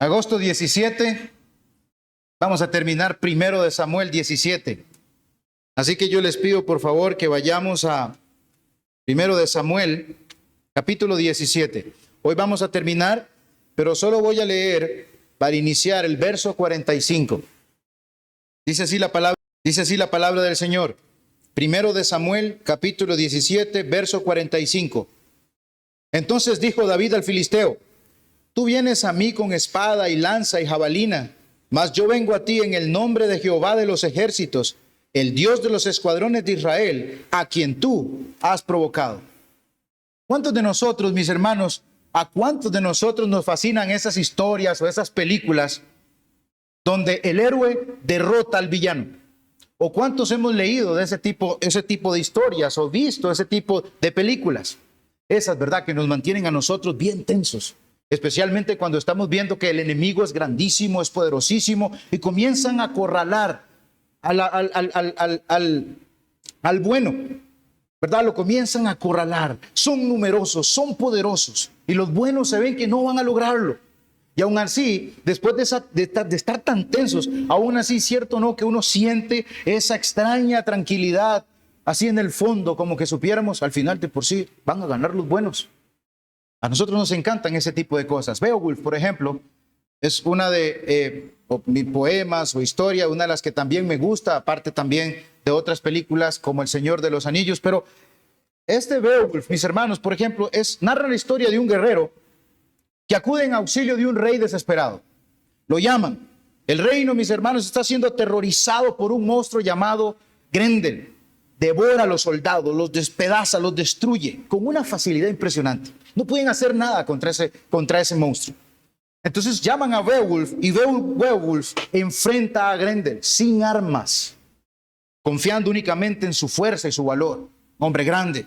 Agosto 17, vamos a terminar 1 Samuel 17. Así que yo les pido por favor que vayamos a 1 Samuel, capítulo 17. Hoy vamos a terminar, pero solo voy a leer para iniciar el verso 45. Dice así la palabra del Señor. 1 Samuel, capítulo 17, verso 45. Entonces dijo David al filisteo: tú vienes a mí con espada y lanza y jabalina, mas yo vengo a ti en el nombre de Jehová de los ejércitos, el Dios de los escuadrones de Israel, a quien tú has provocado. ¿Cuántos de nosotros, mis hermanos, a cuántos de nosotros nos fascinan esas historias o esas películas donde el héroe derrota al villano? ¿O cuántos hemos leído de ese tipo de historias o visto ese tipo de películas? Esas, ¿verdad?, que nos mantienen a nosotros bien tensos. Especialmente cuando estamos viendo que el enemigo es grandísimo, es poderosísimo y comienzan a acorralar al bueno, ¿verdad? Lo comienzan a acorralar. Son numerosos, son poderosos y los buenos se ven que no van a lograrlo. Y aún así, después de estar tan tensos, aún así, cierto o no, que uno siente esa extraña tranquilidad así en el fondo, como que supiéramos al final de por sí van a ganar los buenos. A nosotros nos encantan ese tipo de cosas. Beowulf, por ejemplo, es una de mis poemas o historia, una de las que también me gusta, aparte también de otras películas como El Señor de los Anillos. Pero este Beowulf, mis hermanos, por ejemplo, narra la historia de un guerrero que acude en auxilio de un rey desesperado. Lo llaman. El reino, mis hermanos, está siendo aterrorizado por un monstruo llamado Grendel. Devora a los soldados, los despedaza, los destruye con una facilidad impresionante. No pueden hacer nada contra ese monstruo. Entonces llaman a Beowulf y Beowulf enfrenta a Grendel sin armas, confiando únicamente en su fuerza y su valor. Hombre grande.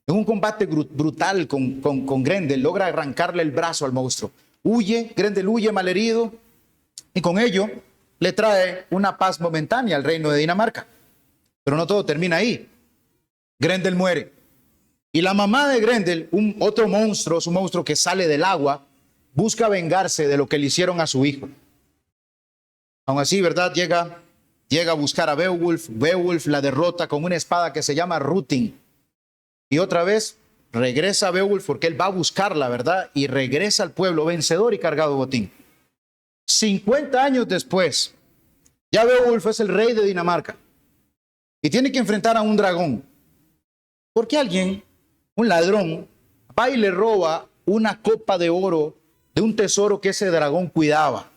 En un combate brutal con Grendel, logra arrancarle el brazo al monstruo. Grendel huye malherido y con ello le trae una paz momentánea al reino de Dinamarca. Pero no todo termina ahí. Grendel muere. Y la mamá de Grendel, un monstruo que sale del agua, busca vengarse de lo que le hicieron a su hijo. Aún así, ¿verdad? Llega a buscar a Beowulf. Beowulf la derrota con una espada que se llama Rútin. Y otra vez regresa a Beowulf porque él va a buscarla, ¿verdad? Y regresa al pueblo vencedor y cargado de botín. 50 años después, ya Beowulf es el rey de Dinamarca. Y tiene que enfrentar a un dragón. Porque alguien, un ladrón, va y le roba una copa de oro de un tesoro que ese dragón cuidaba.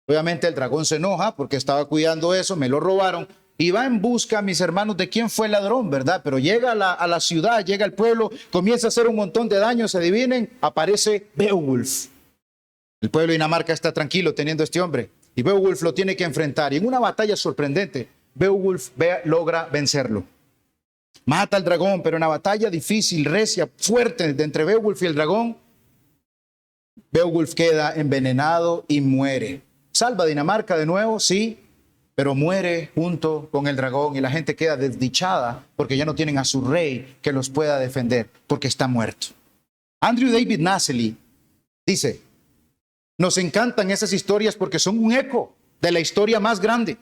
Obviamente el dragón se enoja porque estaba cuidando eso, me lo robaron. Y va en busca, mis hermanos, de quién fue el ladrón, ¿verdad? Pero llega a la ciudad, llega al pueblo, comienza a hacer un montón de daños, adivinen, aparece Beowulf. El pueblo de Dinamarca está tranquilo teniendo a este hombre. Y Beowulf lo tiene que enfrentar. Y en una batalla sorprendente, Beowulf logra vencerlo. Mata al dragón, pero en una batalla difícil, recia, fuerte de entre Beowulf y el dragón, Beowulf queda envenenado y muere. Salva a Dinamarca de nuevo, sí, pero muere junto con el dragón y la gente queda desdichada porque ya no tienen a su rey que los pueda defender porque está muerto. Andrew David Naseley dice: nos encantan esas historias porque son un eco de la historia más grande,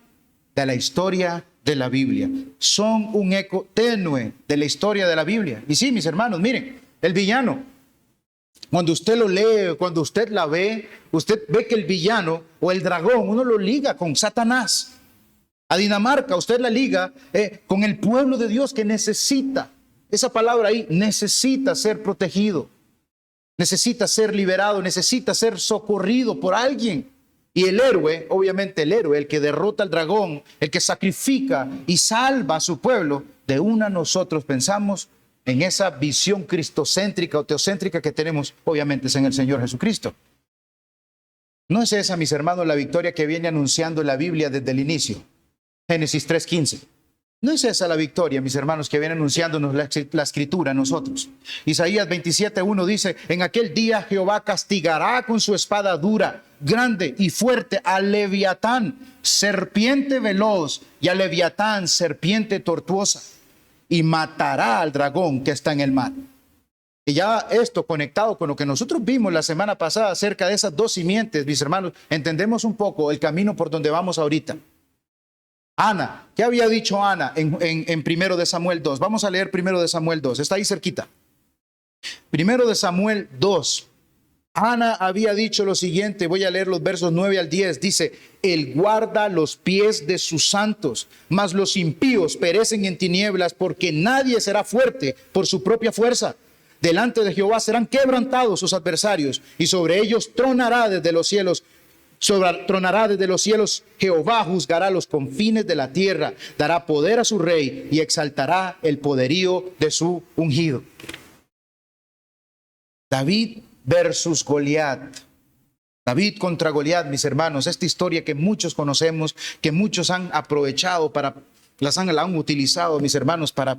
de la historia de la Biblia. Son un eco tenue de la historia de la Biblia. Y sí, mis hermanos, miren, el villano, cuando usted lo lee, cuando usted la ve, usted ve que el villano o el dragón, uno lo liga con Satanás. A Dinamarca usted la liga con el pueblo de Dios que necesita, esa palabra ahí, necesita ser protegido, necesita ser liberado, necesita ser socorrido por alguien. Y el héroe, obviamente el héroe, el que derrota al dragón, el que sacrifica y salva a su pueblo, de una nosotros pensamos en esa visión cristocéntrica o teocéntrica que tenemos, obviamente es en el Señor Jesucristo. No es esa, mis hermanos, la victoria que viene anunciando la Biblia desde el inicio. Génesis 3:15. No es esa la victoria, mis hermanos, que viene anunciándonos la Escritura a nosotros. Isaías 27:1 dice: en aquel día Jehová castigará con su espada dura, grande y fuerte a Leviatán, serpiente veloz, y a Leviatán, serpiente tortuosa, y matará al dragón que está en el mar. Y ya esto conectado con lo que nosotros vimos la semana pasada acerca de esas dos simientes, mis hermanos, entendemos un poco el camino por donde vamos ahorita. Ana, ¿qué había dicho Ana en 1 de Samuel 2? Vamos a leer 1 de Samuel 2, está ahí cerquita. 1 de Samuel 2. Ana había dicho lo siguiente, voy a leer los versos 9 al 10, dice: Él guarda los pies de sus santos, mas los impíos perecen en tinieblas, porque nadie será fuerte por su propia fuerza. Delante de Jehová serán quebrantados sus adversarios, y sobre ellos tronará desde los cielos. Tronará desde los cielos. Jehová juzgará los confines de la tierra, dará poder a su rey y exaltará el poderío de su ungido. David versus Goliat. David contra Goliat, mis hermanos. Esta historia que muchos conocemos, que muchos han aprovechado la han utilizado, mis hermanos, para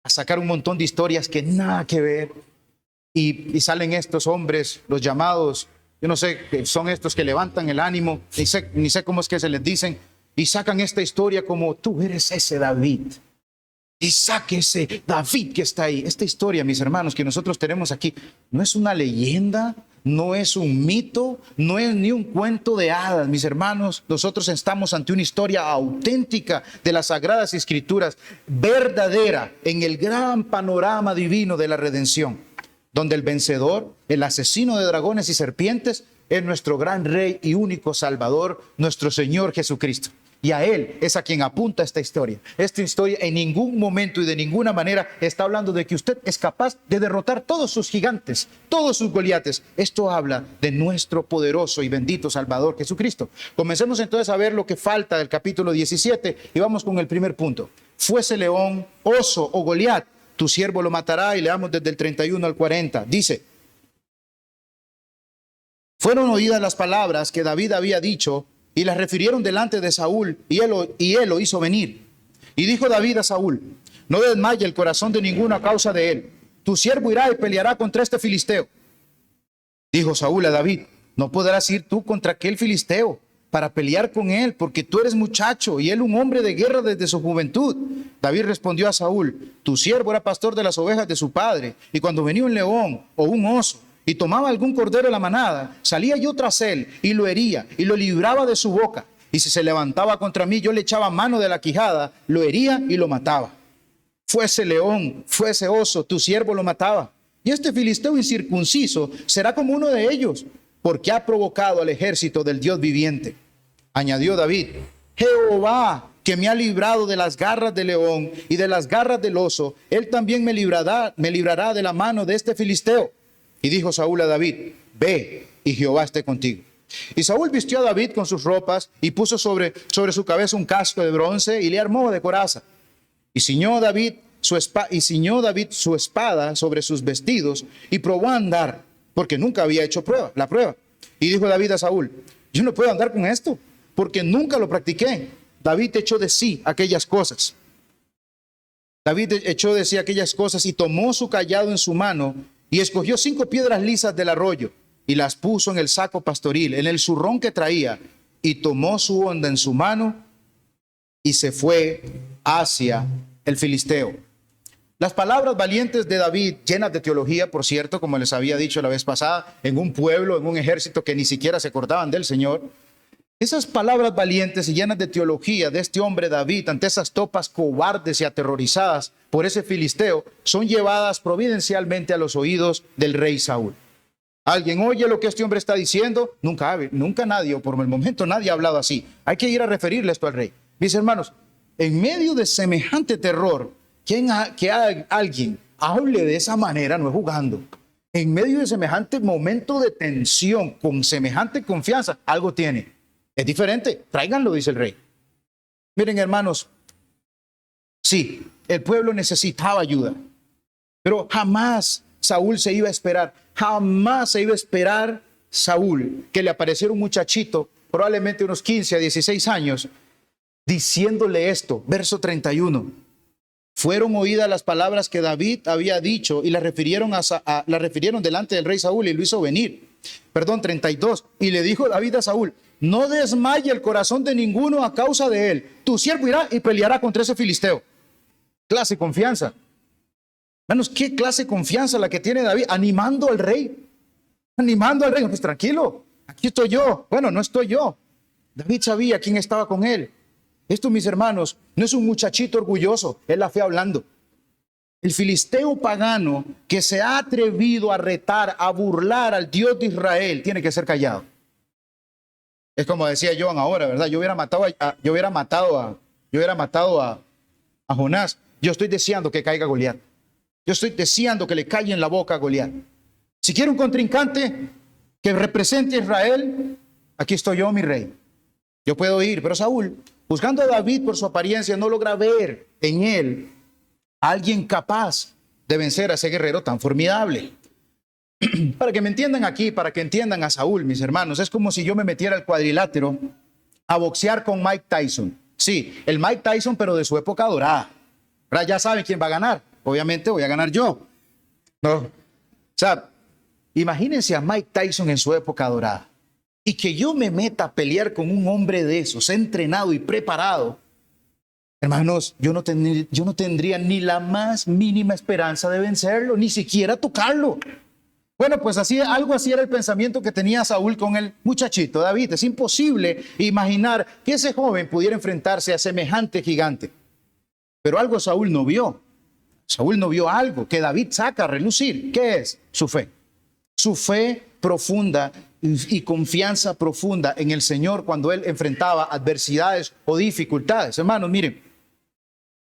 sacar un montón de historias que nada que ver. Y salen estos hombres, los llamados, yo no sé, son estos que levantan el ánimo, ni sé cómo es que se les dicen, y sacan esta historia como: tú eres ese David. Y saque ese David que está ahí. Esta historia, mis hermanos, que nosotros tenemos aquí, no es una leyenda, no es un mito, no es ni un cuento de hadas, mis hermanos. Nosotros estamos ante una historia auténtica de las Sagradas Escrituras, verdadera en el gran panorama divino de la redención, donde el vencedor, el asesino de dragones y serpientes, es nuestro gran Rey y único Salvador, nuestro Señor Jesucristo. Y a Él es a quien apunta esta historia. Esta historia en ningún momento y de ninguna manera está hablando de que usted es capaz de derrotar todos sus gigantes, todos sus Goliates. Esto habla de nuestro poderoso y bendito Salvador Jesucristo. Comencemos entonces a ver lo que falta del capítulo 17 y vamos con el primer punto. Fuese león, oso o Goliat, tu siervo lo matará. Y leamos desde el 31 al 40. Dice: fueron oídas las palabras que David había dicho, y las refirieron delante de Saúl, y él lo hizo venir. Y dijo David a Saúl: no desmaye el corazón de ninguno a causa de él. Tu siervo irá y peleará contra este filisteo. Dijo Saúl a David: no podrás ir tú contra aquel filisteo para pelear con él, porque tú eres muchacho y él un hombre de guerra desde su juventud. David respondió a Saúl: tu siervo era pastor de las ovejas de su padre, y cuando venía un león o un oso y tomaba algún cordero de la manada, salía yo tras él y lo hería y lo libraba de su boca. Y si se levantaba contra mí, yo le echaba mano de la quijada, lo hería y lo mataba. Fuese león, fuese oso, tu siervo lo mataba. Y este filisteo incircunciso será como uno de ellos, porque ha provocado al ejército del Dios viviente. Añadió David: Jehová, que me ha librado de las garras del león y de las garras del oso, él también me librará de la mano de este filisteo. Y dijo Saúl a David: ve, y Jehová esté contigo. Y Saúl vistió a David con sus ropas y puso sobre su cabeza un casco de bronce y le armó de coraza. Y ciñó David su espada sobre sus vestidos y probó a andar, porque nunca había hecho la prueba. Y dijo David a Saúl: yo no puedo andar con esto, porque nunca lo practiqué. David echó de sí aquellas cosas. Y tomó su cayado en su mano y escogió 5 piedras lisas del arroyo y las puso en el saco pastoril, en el zurrón que traía, y tomó su honda en su mano y se fue hacia el filisteo. Las palabras valientes de David, llenas de teología, por cierto, como les había dicho la vez pasada, en un pueblo, en un ejército que ni siquiera se acordaban del Señor. Esas palabras valientes y llenas de teología de este hombre David ante esas tropas cobardes y aterrorizadas por ese filisteo son llevadas providencialmente a los oídos del rey Saúl. ¿Alguien oye lo que este hombre está diciendo? Nunca nadie, o por el momento nadie ha hablado así. Hay que ir a referirle esto al rey. Mis hermanos, en medio de semejante terror, que alguien hable de esa manera no es jugando. En medio de semejante momento de tensión, con semejante confianza, algo tiene. Es diferente, tráiganlo, dice el rey. Miren, hermanos, sí, el pueblo necesitaba ayuda, pero jamás Saúl se iba a esperar, Saúl, que le apareciera un muchachito, probablemente unos 15 a 16 años, diciéndole esto. Verso 31. Fueron oídas las palabras que David había dicho y las refirieron delante del rey Saúl y lo hizo venir. 32. Y le dijo David a Saúl: no desmaye el corazón de ninguno a causa de él. Tu siervo irá y peleará contra ese filisteo. Clase confianza. Hermanos, qué clase de confianza la que tiene David, animando al rey. Animando al rey. Pues tranquilo, aquí estoy yo. Bueno, no estoy yo. David sabía quién estaba con él. Esto, mis hermanos, no es un muchachito orgulloso, es la fe hablando. El filisteo pagano que se ha atrevido a retar, a burlar al Dios de Israel, tiene que ser callado. Es como decía Joan ahora, ¿verdad? Yo hubiera matado a Jonás. Yo estoy deseando que caiga Goliat. Yo estoy deseando que le calle en la boca a Goliat. Si quiere un contrincante que represente a Israel, aquí estoy yo, mi rey. Yo puedo ir, pero Saúl, juzgando a David por su apariencia, no logra ver en él a alguien capaz de vencer a ese guerrero tan formidable. Para que me entiendan aquí, para que entiendan a Saúl, mis hermanos, es como si yo me metiera al cuadrilátero a boxear con Mike Tyson. Sí, el Mike Tyson, pero de su época dorada. ¿Verdad? Ya saben quién va a ganar. Obviamente voy a ganar yo. No. O sea, imagínense a Mike Tyson en su época dorada y que yo me meta a pelear con un hombre de esos, entrenado y preparado. Hermanos, yo no tendría ni la más mínima esperanza de vencerlo, ni siquiera tocarlo. Bueno, pues algo así era el pensamiento que tenía Saúl con el muchachito David. Es imposible imaginar que ese joven pudiera enfrentarse a semejante gigante. Pero algo Saúl no vio. Saúl no vio algo que David saca a relucir. ¿Qué es? Su fe. Su fe profunda y confianza profunda en el Señor cuando él enfrentaba adversidades o dificultades. Hermanos, miren,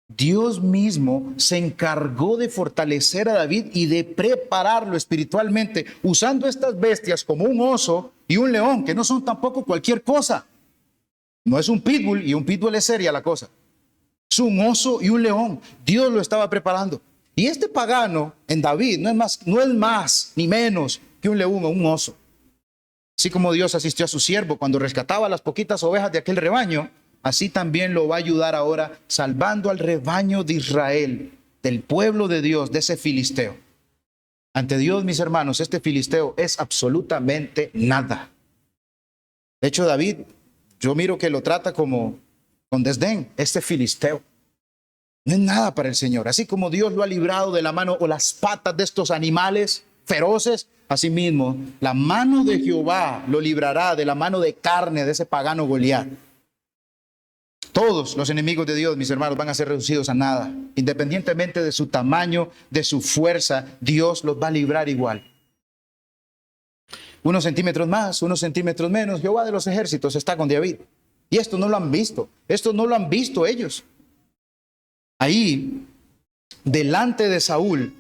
Dios mismo se encargó de fortalecer a David y de prepararlo espiritualmente, usando estas bestias como un oso y un león, que no son tampoco cualquier cosa. No es un pitbull, y un pitbull es seria la cosa. Es un oso y un león. Dios lo estaba preparando. Y este pagano en David no es más ni menos que un león o un oso. Así como Dios asistió a su siervo cuando rescataba las poquitas ovejas de aquel rebaño, así también lo va a ayudar ahora salvando al rebaño de Israel, del pueblo de Dios, de ese filisteo. Ante Dios, mis hermanos, este filisteo es absolutamente nada. De hecho, David, yo miro que lo trata como con desdén, este filisteo. No es nada para el Señor. Así como Dios lo ha librado de la mano o las patas de estos animales feroces, asimismo, la mano de Jehová lo librará de la mano de carne de ese pagano Goliat. Todos los enemigos de Dios, mis hermanos, van a ser reducidos a nada. Independientemente de su tamaño, de su fuerza, Dios los va a librar igual. Unos centímetros más, unos centímetros menos, Jehová de los ejércitos está con David. Y esto no lo han visto. Esto no lo han visto ellos. Ahí, delante de Saúl,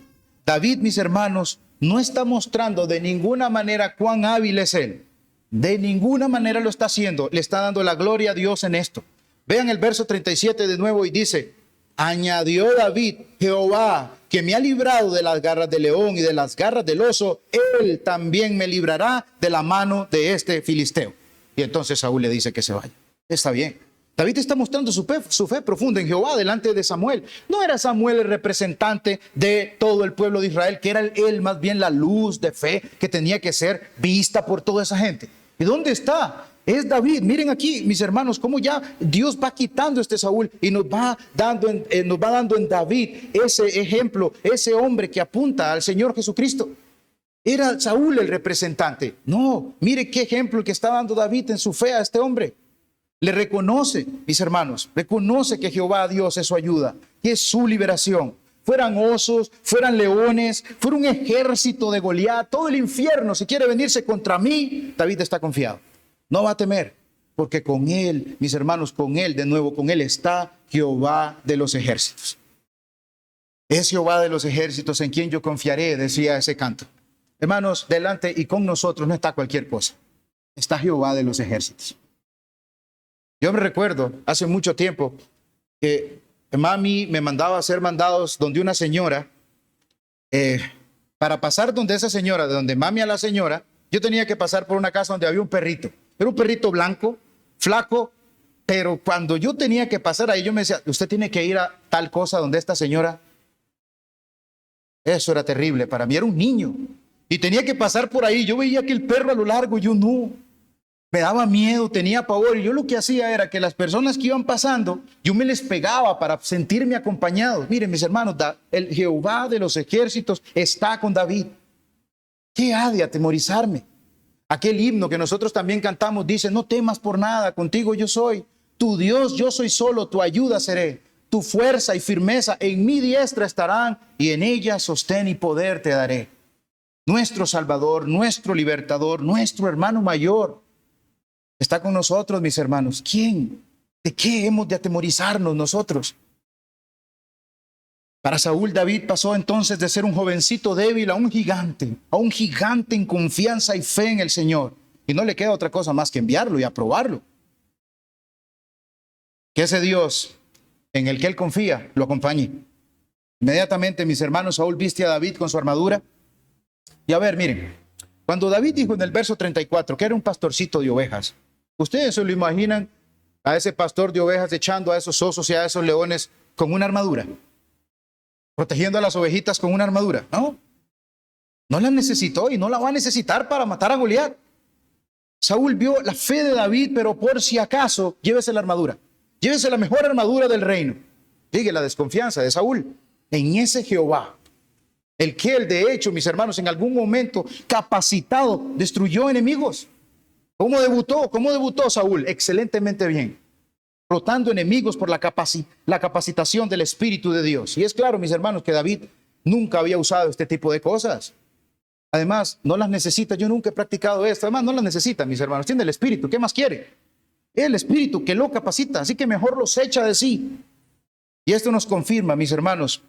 David, mis hermanos, no está mostrando de ninguna manera cuán hábil es él. De ninguna manera lo está haciendo. Le está dando la gloria a Dios en esto. Vean el verso 37 de nuevo y dice, añadió David, Jehová, que me ha librado de las garras del león y de las garras del oso, él también me librará de la mano de este filisteo. Y entonces Saúl le dice que se vaya. Está bien. David está mostrando su fe profunda en Jehová delante de Samuel. No era Samuel el representante de todo el pueblo de Israel, que era él más bien la luz de fe que tenía que ser vista por toda esa gente. ¿Y dónde está? Es David. Miren aquí, mis hermanos, cómo ya Dios va quitando este Saúl y nos va dando en David ese ejemplo, ese hombre que apunta al Señor Jesucristo. ¿Era Saúl el representante? No, mire qué ejemplo que está dando David en su fe a este hombre. Le reconoce, mis hermanos, reconoce que Jehová Dios es su ayuda, que es su liberación. Fueran osos, fueran leones, fuera un ejército de Goliat, todo el infierno, si quiere venirse contra mí, David está confiado. No va a temer, porque con él, mis hermanos, con él, de nuevo, con él está Jehová de los ejércitos. Es Jehová de los ejércitos en quien yo confiaré, decía ese canto. Hermanos, delante y con nosotros no está cualquier cosa. Está Jehová de los ejércitos. Yo me recuerdo hace mucho tiempo que mami me mandaba a hacer mandados donde una señora, para pasar donde esa señora, de donde mami a la señora, yo tenía que pasar por una casa donde había un perrito. Era un perrito blanco, flaco, pero cuando yo tenía que pasar ahí, yo me decía, usted tiene que ir a tal cosa donde esta señora. Eso era terrible para mí, era un niño. Y tenía que pasar por ahí. Yo veía que el perro a lo largo, yo no. Me daba miedo, tenía pavor. Y yo lo que hacía era que las personas que iban pasando, yo me les pegaba para sentirme acompañado. Miren, mis hermanos, el Jehová de los ejércitos está con David. ¿Qué ha de atemorizarme? Aquel himno que nosotros también cantamos dice: no temas por nada, contigo yo soy. Tu Dios, yo soy solo, tu ayuda seré. Tu fuerza y firmeza en mi diestra estarán, y en ella sostén y poder te daré. Nuestro Salvador, nuestro Libertador, nuestro hermano mayor está con nosotros, mis hermanos. ¿Quién? ¿De qué hemos de atemorizarnos nosotros? Para Saúl, David pasó entonces de ser un jovencito débil a un gigante en confianza y fe en el Señor. Y no le queda otra cosa más que enviarlo y aprobarlo. Que ese Dios en el que él confía lo acompañe. Inmediatamente, mis hermanos, Saúl viste a David con su armadura. Y a ver, miren, cuando David dijo en el verso 34 que era un pastorcito de ovejas, ¿ustedes se lo imaginan a ese pastor de ovejas echando a esos osos y a esos leones con una armadura? Protegiendo a las ovejitas con una armadura. No, no la necesitó y no la va a necesitar para matar a Goliat. Saúl vio la fe de David, pero por si acaso, llévese la armadura. Llévese la mejor armadura del reino. Sigue la desconfianza de Saúl en ese Jehová. El que él, de hecho, mis hermanos, en algún momento capacitado, destruyó enemigos. ¿Cómo debutó? ¿Cómo debutó Saúl? Excelentemente bien. Rotando enemigos por la capacitación del Espíritu de Dios. Y es claro, mis hermanos, que David nunca había usado este tipo de cosas. Además, no las necesita. Yo nunca he practicado esto. Además, no las necesita, mis hermanos. Tiene el Espíritu. ¿Qué más quiere? El Espíritu que lo capacita. Así que mejor los echa de sí. Y esto nos confirma, mis hermanos,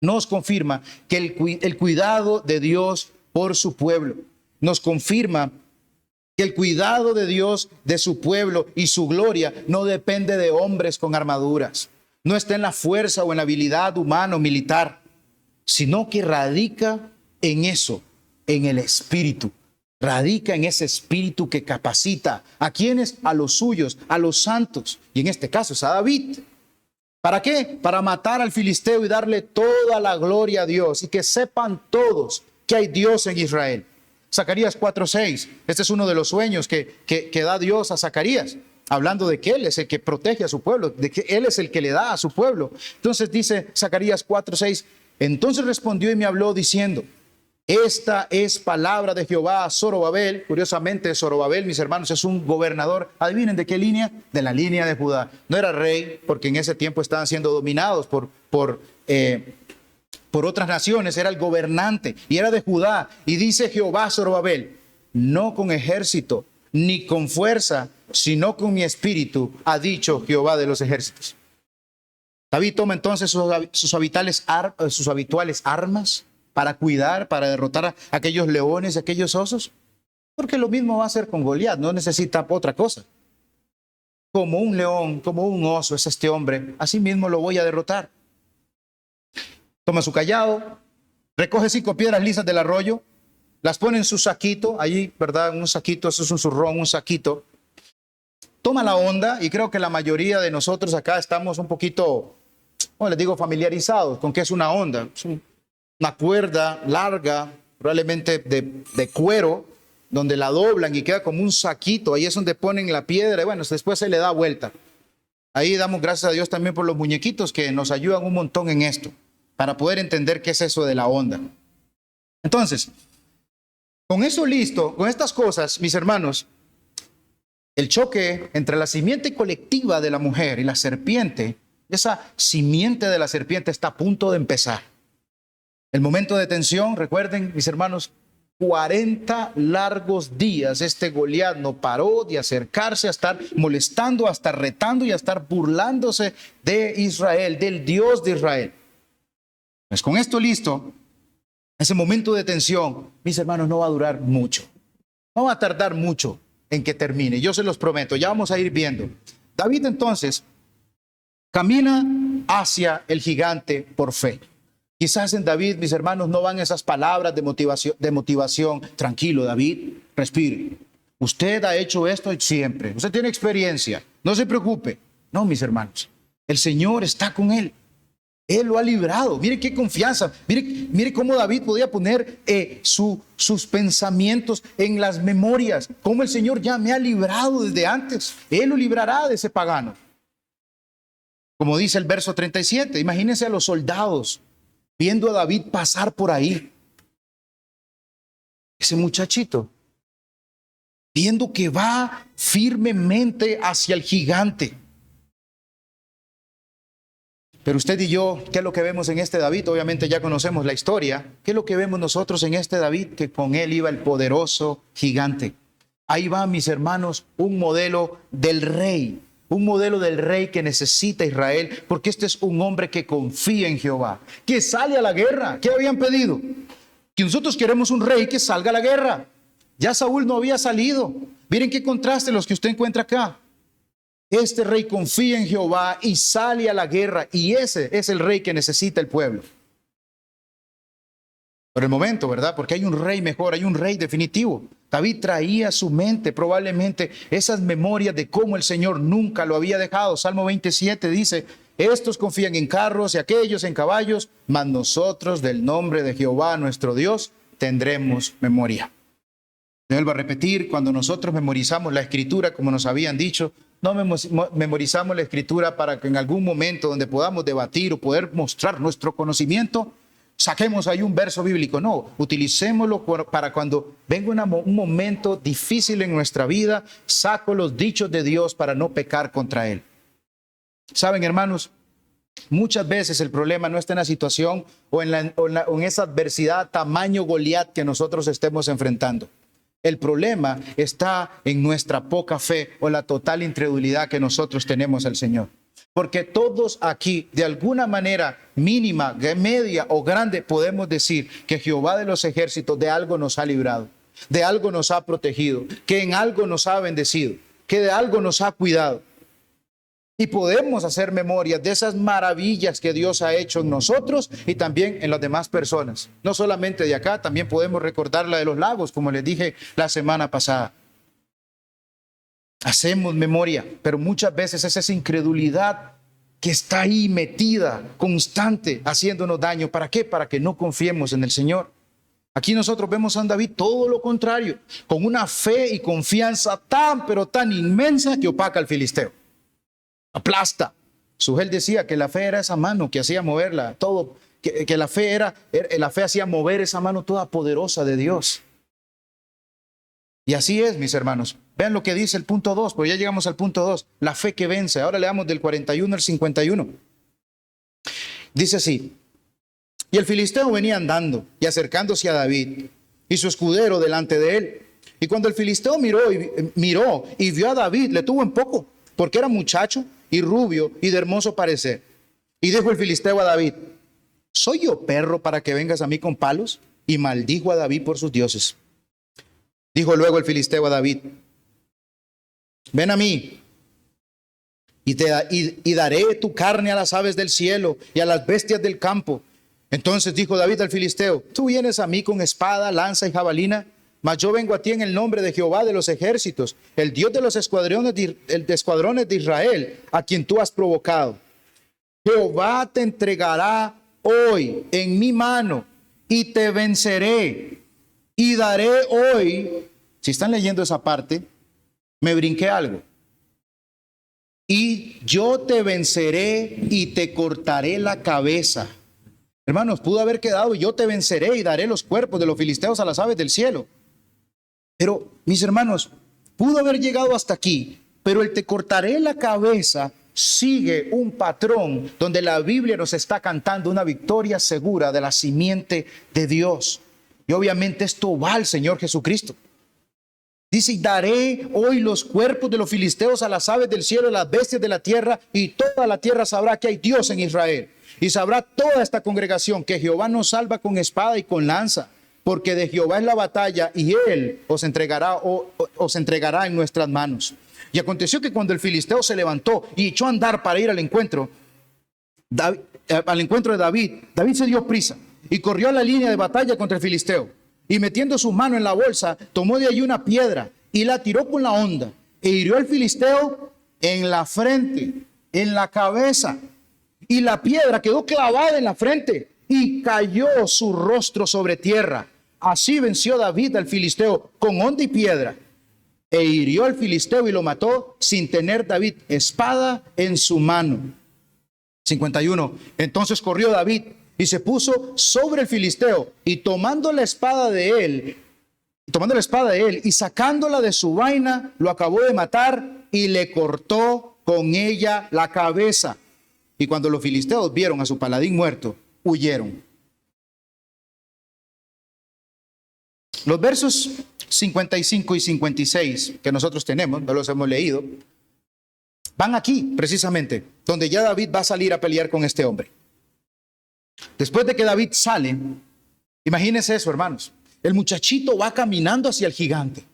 nos confirma que el cuidado de Dios por su pueblo. Nos confirma que el cuidado de Dios de su pueblo y su gloria no depende de hombres con armaduras. No está en la fuerza o en la habilidad humana o militar, sino que radica en eso, en el Espíritu. Radica en ese Espíritu que capacita. ¿A quiénes? A los suyos, a los santos. Y en este caso es a David. ¿Para qué? Para matar al filisteo y darle toda la gloria a Dios y que sepan todos que hay Dios en Israel. Zacarías 4:6, este es uno de los sueños que da Dios a Zacarías, hablando de que Él es el que protege a su pueblo, de que Él es el que le da a su pueblo. Entonces dice Zacarías 4:6, entonces respondió y me habló diciendo, esta es palabra de Jehová a Zorobabel. Curiosamente, Zorobabel, mis hermanos, es un gobernador. Adivinen de qué línea, de la línea de Judá. No era rey, porque en ese tiempo estaban siendo dominados por otras naciones, era el gobernante y era de Judá. Y dice Jehová a Zorobabel, no con ejército ni con fuerza, sino con mi espíritu, ha dicho Jehová de los ejércitos. David toma entonces sus habituales armas para cuidar, para derrotar a aquellos leones y aquellos osos, porque lo mismo va a hacer con Goliat, no necesita otra cosa. Como un león, como un oso es este hombre, así mismo lo voy a derrotar. Toma su callado, recoge 5 piedras lisas del arroyo, las pone en su saquito, allí, ¿verdad? Un saquito, eso es un zurrón, un saquito. Toma la onda, y creo que la mayoría de nosotros acá estamos un poquito, como les digo, familiarizados con qué es una onda. Es una cuerda larga, probablemente de cuero, donde la doblan y queda como un saquito. Ahí es donde ponen la piedra y bueno, después se le da vuelta. Ahí damos gracias a Dios también por los muñequitos que nos ayudan un montón en esto, para poder entender qué es eso de la onda. Entonces, con eso listo, con estas cosas, mis hermanos, el choque entre la simiente colectiva de la mujer y la serpiente, esa simiente de la serpiente está a punto de empezar. El momento de tensión, recuerden, mis hermanos, 40 largos días este Goliat no paró de acercarse a estar molestando, a estar retando y a estar burlándose de Israel, del Dios de Israel. Pues con esto listo, ese momento de tensión, mis hermanos, no va a durar mucho. No va a tardar mucho en que termine. Yo se los prometo, ya vamos a ir viendo. David entonces camina hacia el gigante por fe. Quizás en David, mis hermanos, no van esas palabras de motivación. Tranquilo, David, respire. Usted ha hecho esto siempre. Usted tiene experiencia. No se preocupe. No, mis hermanos. El Señor está con él. Él lo ha librado. Mire qué confianza. Mire cómo David podía poner sus pensamientos en las memorias. Cómo el Señor ya me ha librado desde antes. Él lo librará de ese pagano. Como dice el verso 37. Imagínense a los soldados viendo a David pasar por ahí. Ese muchachito, viendo que va firmemente hacia el gigante. Pero usted y yo, ¿qué es lo que vemos en este David? Obviamente ya conocemos la historia. ¿Qué es lo que vemos nosotros en este David? Que con él iba el poderoso gigante. Ahí va, mis hermanos, un modelo del rey. Un modelo del rey que necesita Israel, porque este es un hombre que confía en Jehová, que sale a la guerra. ¿Qué habían pedido? Que nosotros queremos un rey que salga a la guerra. Ya Saúl no había salido. Miren qué contraste los que usted encuentra acá. Este rey confía en Jehová y sale a la guerra, y ese es el rey que necesita el pueblo. Por el momento, ¿verdad? Porque hay un rey mejor, hay un rey definitivo. David traía a su mente probablemente esas memorias de cómo el Señor nunca lo había dejado. Salmo 27 dice: estos confían en carros y aquellos en caballos, mas nosotros del nombre de Jehová nuestro Dios tendremos memoria. Vuelvo a repetir, cuando nosotros memorizamos la Escritura, como nos habían dicho, no memorizamos la Escritura para que en algún momento donde podamos debatir o poder mostrar nuestro conocimiento, saquemos ahí un verso bíblico. No, utilicémoslo para cuando venga un momento difícil en nuestra vida, saco los dichos de Dios para no pecar contra Él. Saben, hermanos, muchas veces el problema no está en la situación o en esa adversidad tamaño Goliat que nosotros estemos enfrentando. El problema está en nuestra poca fe o la total incredulidad que nosotros tenemos al Señor. Porque todos aquí, de alguna manera mínima, media o grande, podemos decir que Jehová de los ejércitos de algo nos ha librado, de algo nos ha protegido, que en algo nos ha bendecido, que de algo nos ha cuidado. Y podemos hacer memoria de esas maravillas que Dios ha hecho en nosotros y también en las demás personas. No solamente de acá, también podemos recordar la de los lagos, como les dije la semana pasada. Hacemos memoria, pero muchas veces es esa incredulidad que está ahí metida, constante, haciéndonos daño. ¿Para qué? Para que no confiemos en el Señor. Aquí nosotros vemos a David todo lo contrario, con una fe y confianza tan, pero tan inmensa que opaca al filisteo. Aplasta. Sujel decía que la fe era esa mano que hacía moverla, todo, que la fe hacía mover esa mano toda poderosa de Dios. Y así es, mis hermanos. Vean lo que dice el punto 2, porque ya llegamos al punto 2, la fe que vence. Ahora leamos del 41 al 51. Dice así: y el filisteo venía andando y acercándose a David, y su escudero delante de él. Y cuando el filisteo miró y vio a David, le tuvo en poco, porque era muchacho y rubio y de hermoso parecer. Y dijo el filisteo a David: ¿soy yo perro para que vengas a mí con palos? Y maldijo a David por sus dioses. Dijo luego el filisteo a David: ven a mí y daré tu carne a las aves del cielo y a las bestias del campo. Entonces dijo David al filisteo: tú vienes a mí con espada, lanza y jabalina, mas yo vengo a ti en el nombre de Jehová de los ejércitos, el Dios de los escuadrones de Israel, a quien tú has provocado. Jehová te entregará hoy en mi mano y te venceré y daré hoy. Si están leyendo esa parte, me brinqué algo. Y yo te venceré y te cortaré la cabeza. Hermanos, pudo haber quedado: yo te venceré y daré los cuerpos de los filisteos a las aves del cielo. Pero, mis hermanos, pudo haber llegado hasta aquí, pero el te cortaré la cabeza sigue un patrón donde la Biblia nos está cantando una victoria segura de la simiente de Dios. Y obviamente esto va al Señor Jesucristo. Dice: y daré hoy los cuerpos de los filisteos a las aves del cielo, a las bestias de la tierra, y toda la tierra sabrá que hay Dios en Israel. Y sabrá toda esta congregación que Jehová nos salva con espada y con lanza, porque de Jehová es la batalla y Él os entregará en nuestras manos. Y aconteció que cuando el filisteo se levantó y echó a andar para ir al encuentro de David, David se dio prisa y corrió a la línea de batalla contra el filisteo. Y metiendo su mano en la bolsa, tomó de allí una piedra y la tiró con la honda e hirió al filisteo en la frente, en la cabeza. y la piedra quedó clavada en la frente y cayó su rostro sobre tierra. Así venció David al filisteo con honda y piedra, e hirió al filisteo y lo mató sin tener David espada en su mano. 51. Entonces corrió David y se puso sobre el filisteo, y tomando la espada de él y sacándola de su vaina, lo acabó de matar y le cortó con ella la cabeza. Y cuando los filisteos vieron a su paladín muerto, huyeron. Los versos 55 y 56 que nosotros tenemos, no los hemos leído, van aquí precisamente, donde ya David va a salir a pelear con este hombre. Después de que David sale, imagínense eso, hermanos, el muchachito va caminando hacia el gigante.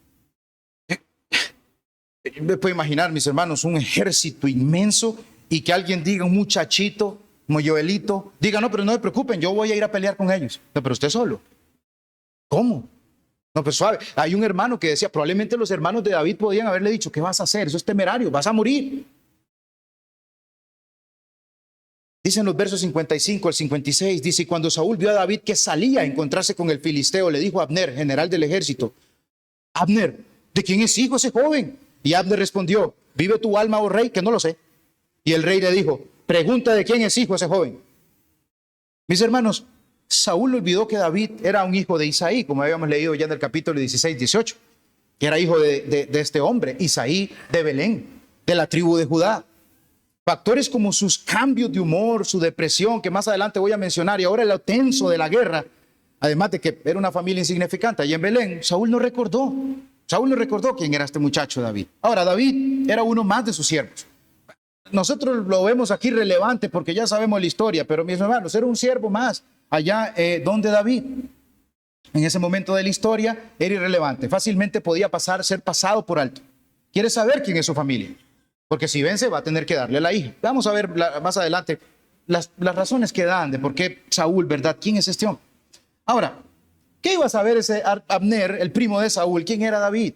Me puedo imaginar, mis hermanos, un ejército inmenso, y que alguien diga, un muchachito como Joelito, diga, no, pero no se preocupen, yo voy a ir a pelear con ellos. No, pero usted solo. ¿Cómo? No, pues suave. Hay un hermano que decía, probablemente los hermanos de David podían haberle dicho, ¿qué vas a hacer? Eso es temerario, vas a morir. Dicen los versos 55 al 56, dice, y cuando Saúl vio a David que salía a encontrarse con el filisteo, le dijo a Abner, general del ejército, Abner, ¿de quién es hijo ese joven? Y Abner respondió, ¿vive tu alma, oh rey? Que no lo sé. Y el rey le dijo, pregunta de quién es hijo ese joven. Mis hermanos, Saúl olvidó que David era un hijo de Isaí, como habíamos leído ya en el capítulo 16, 18, que era hijo de este hombre, Isaí de Belén, de la tribu de Judá. Factores como sus cambios de humor, su depresión, que más adelante voy a mencionar, y ahora el tenso de la guerra, además de que era una familia insignificante allá en Belén, Saúl no recordó quién era este muchacho David. Ahora, David era uno más de sus siervos. Nosotros lo vemos aquí relevante porque ya sabemos la historia, pero mis hermanos, era un siervo más allá donde David. En ese momento de la historia era irrelevante, fácilmente podía ser pasado por alto. ¿Quiere saber quién es su familia? Porque si vence va a tener que darle a la hija. Vamos a ver más adelante las razones que dan de por qué Saúl, ¿verdad? ¿Quién es este hombre? Ahora, ¿qué iba a saber ese Abner, el primo de Saúl? ¿Quién era David?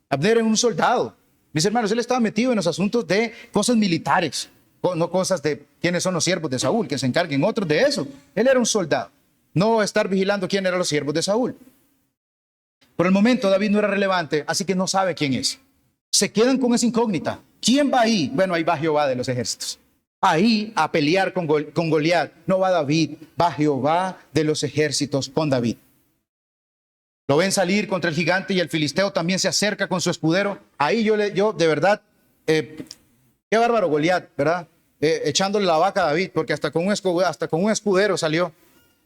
Abner era un soldado. Mis hermanos, él estaba metido en los asuntos de cosas militares, no cosas de quiénes son los siervos de Saúl, que se encarguen otros de eso. Él era un soldado, no estar vigilando quién eran los siervos de Saúl. Por el momento David no era relevante, así que no sabe quién es. Se quedan con esa incógnita. ¿Quién va ahí? Bueno, ahí va Jehová de los ejércitos. Ahí a pelear con Goliat. No va David, va Jehová de los ejércitos con David. Lo ven salir contra el gigante y el filisteo también se acerca con su escudero. Ahí yo de verdad, qué bárbaro Goliat, ¿verdad? Echándole la vaca a David, porque hasta con un escudero salió.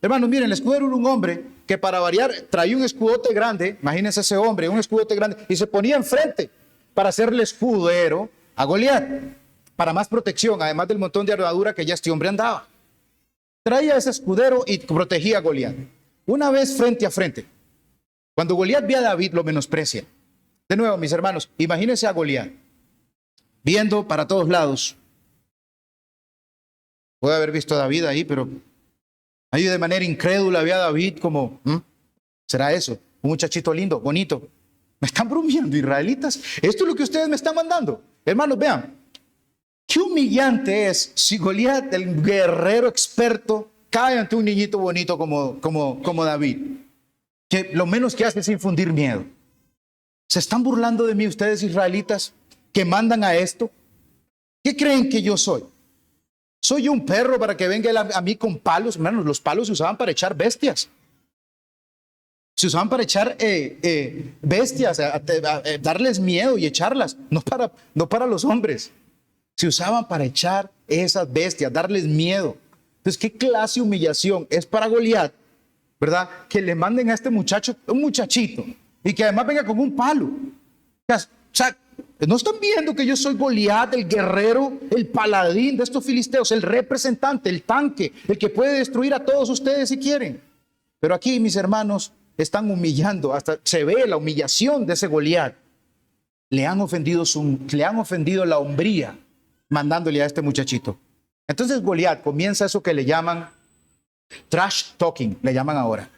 Hermanos, miren, el escudero era un hombre que para variar traía un escudote grande, imagínense ese hombre, un escudote grande, y se ponía enfrente para hacerle escudero a Goliat, para más protección, además del montón de armadura que ya este hombre andaba. Traía ese escudero y protegía a Goliat. Una vez frente a frente. Cuando Goliat ve a David, lo menosprecia. De nuevo, mis hermanos, imagínense a Goliat viendo para todos lados. Puede haber visto a David ahí, pero ahí de manera incrédula ve a David como, ¿será eso? Un muchachito lindo, bonito. ¿Me están bromeando, israelitas? ¿Esto es lo que ustedes me están mandando? Hermanos, vean, qué humillante es si Goliat, el guerrero experto, cae ante un niñito bonito como David. Que lo menos que hace es infundir miedo. ¿Se están burlando de mí ustedes, israelitas, que mandan a esto? ¿Qué creen que yo soy? ¿Soy un perro para que venga a mí con palos? Hermanos, los palos se usaban para echar bestias. Se usaban para echar bestias, darles miedo y echarlas, no para los hombres. Se usaban para echar esas bestias, darles miedo. Entonces, ¿qué clase de humillación es para Goliat, verdad? Que le manden a este muchacho, un muchachito, y que además venga con un palo. O sea, ¿no están viendo que yo soy Goliat, el guerrero, el paladín de estos filisteos, el representante, el tanque, el que puede destruir a todos ustedes si quieren? Pero aquí, mis hermanos, están humillando, hasta se ve la humillación de ese Goliat. Le han ofendido la hombría mandándole a este muchachito. Entonces Goliat comienza eso que le llaman trash talking, le llaman ahora.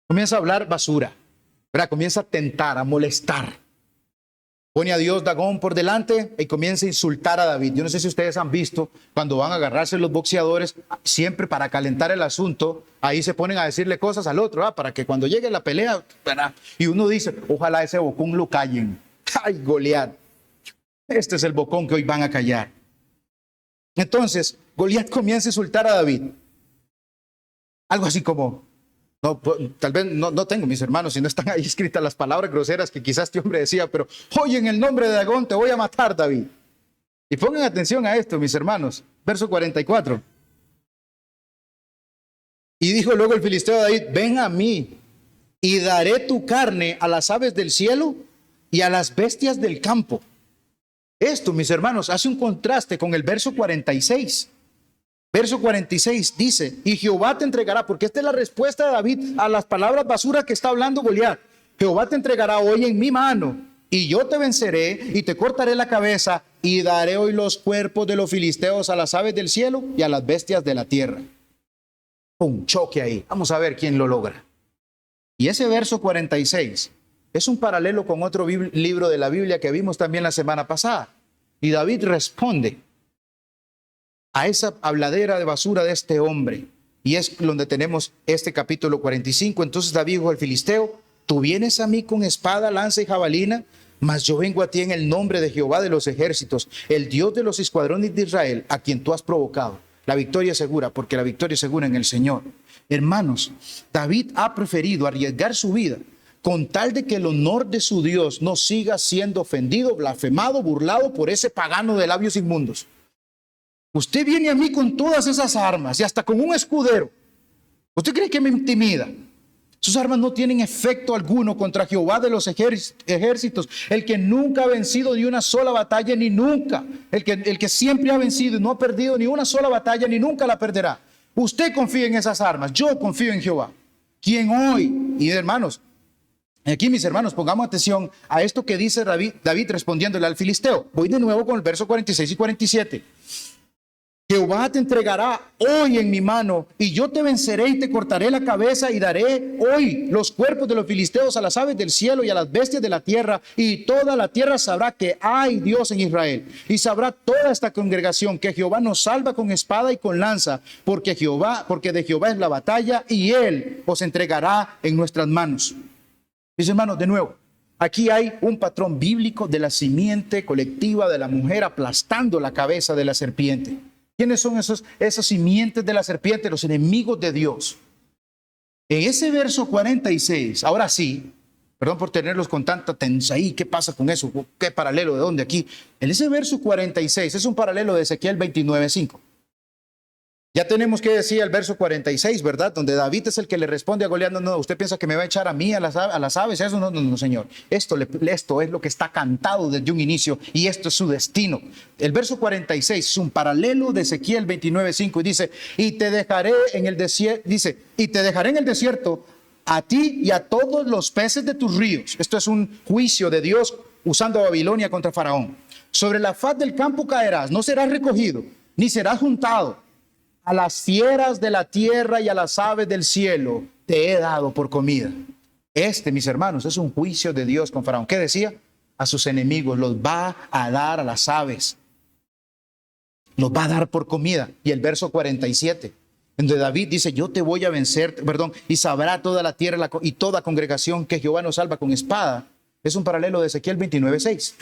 Comienza a hablar basura, ¿verdad? Comienza a tentar, a molestar. Pone a Dios Dagón por delante y comienza a insultar a David. Yo no sé si ustedes han visto cuando van a agarrarse los boxeadores, siempre para calentar el asunto, ahí se ponen a decirle cosas al otro, para que cuando llegue la pelea, y uno dice, ojalá ese bocón lo callen. ¡Ay, Goliat! Este es el bocón que hoy van a callar. Entonces, Goliat comienza a insultar a David. Algo así como, no, tal vez no tengo mis hermanos, si no están ahí escritas las palabras groseras que quizás este hombre decía, pero hoy en el nombre de Dagón te voy a matar, David. Y pongan atención a esto, mis hermanos. Verso 44. Y dijo luego el filisteo a David, ven a mí y daré tu carne a las aves del cielo y a las bestias del campo. Esto, mis hermanos, hace un contraste con el verso 46. Verso 46 dice, y Jehová te entregará, porque esta es la respuesta de David a las palabras basuras que está hablando Goliat. Jehová te entregará hoy en mi mano, y yo te venceré, y te cortaré la cabeza, y daré hoy los cuerpos de los filisteos a las aves del cielo y a las bestias de la tierra. Un choque ahí. Vamos a ver quién lo logra. Y ese verso 46 es un paralelo con otro libro de la Biblia que vimos también la semana pasada. Y David responde a esa habladera de basura de este hombre. Y es donde tenemos este capítulo 45. Entonces David dijo al filisteo, tú vienes a mí con espada, lanza y jabalina, mas yo vengo a ti en el nombre de Jehová de los ejércitos, el Dios de los escuadrones de Israel, a quien tú has provocado. La victoria es segura, porque la victoria es segura en el Señor. Hermanos, David ha preferido arriesgar su vida con tal de que el honor de su Dios no siga siendo ofendido, blasfemado, burlado por ese pagano de labios inmundos. Usted viene a mí con todas esas armas y hasta con un escudero. ¿Usted cree que me intimida? Sus armas no tienen efecto alguno contra Jehová de los ejércitos, el que nunca ha vencido ni una sola batalla, ni nunca. El que siempre ha vencido y no ha perdido ni una sola batalla, ni nunca la perderá. Usted confía en esas armas, yo confío en Jehová. Quien hoy, y hermanos, aquí mis hermanos, pongamos atención a esto que dice David respondiéndole al filisteo. Voy de nuevo con el verso 46 y 47. Jehová te entregará hoy en mi mano, y yo te venceré y te cortaré la cabeza, y daré hoy los cuerpos de los filisteos a las aves del cielo y a las bestias de la tierra, y toda la tierra sabrá que hay Dios en Israel, y sabrá toda esta congregación que Jehová nos salva con espada y con lanza, porque de Jehová es la batalla, y él os entregará en nuestras manos. Mis hermanos, de nuevo, aquí hay un patrón bíblico de la simiente colectiva de la mujer aplastando la cabeza de la serpiente. ¿Quiénes son esas simientes de la serpiente? Los enemigos de Dios. En ese verso 46, ahora sí, perdón por tenerlos con tanta tensión ahí, ¿qué pasa con eso? ¿Qué paralelo? ¿De dónde aquí? En ese verso 46 es un paralelo de Ezequiel 29:5. Ya tenemos que decir el verso 46, ¿verdad? Donde David es el que le responde a Goliat, no, usted piensa que me va a echar a mí, a las aves, eso no, Señor. Esto es lo que está cantado desde un inicio y esto es su destino. El verso 46 es un paralelo de Ezequiel 29:5 y dice, y te dejaré en el desierto a ti y a todos los peces de tus ríos. Esto es un juicio de Dios usando a Babilonia contra Faraón. Sobre la faz del campo caerás, no serás recogido, ni serás juntado. A las fieras de la tierra y a las aves del cielo te he dado por comida. Mis hermanos, es un juicio de Dios con Faraón. ¿Qué decía? A sus enemigos los va a dar a las aves. Los va a dar por comida. Y el verso 47, donde David dice, yo te voy a vencer, y sabrá toda la tierra y toda congregación que Jehová nos salva con espada. Es un paralelo de Ezequiel 29:6.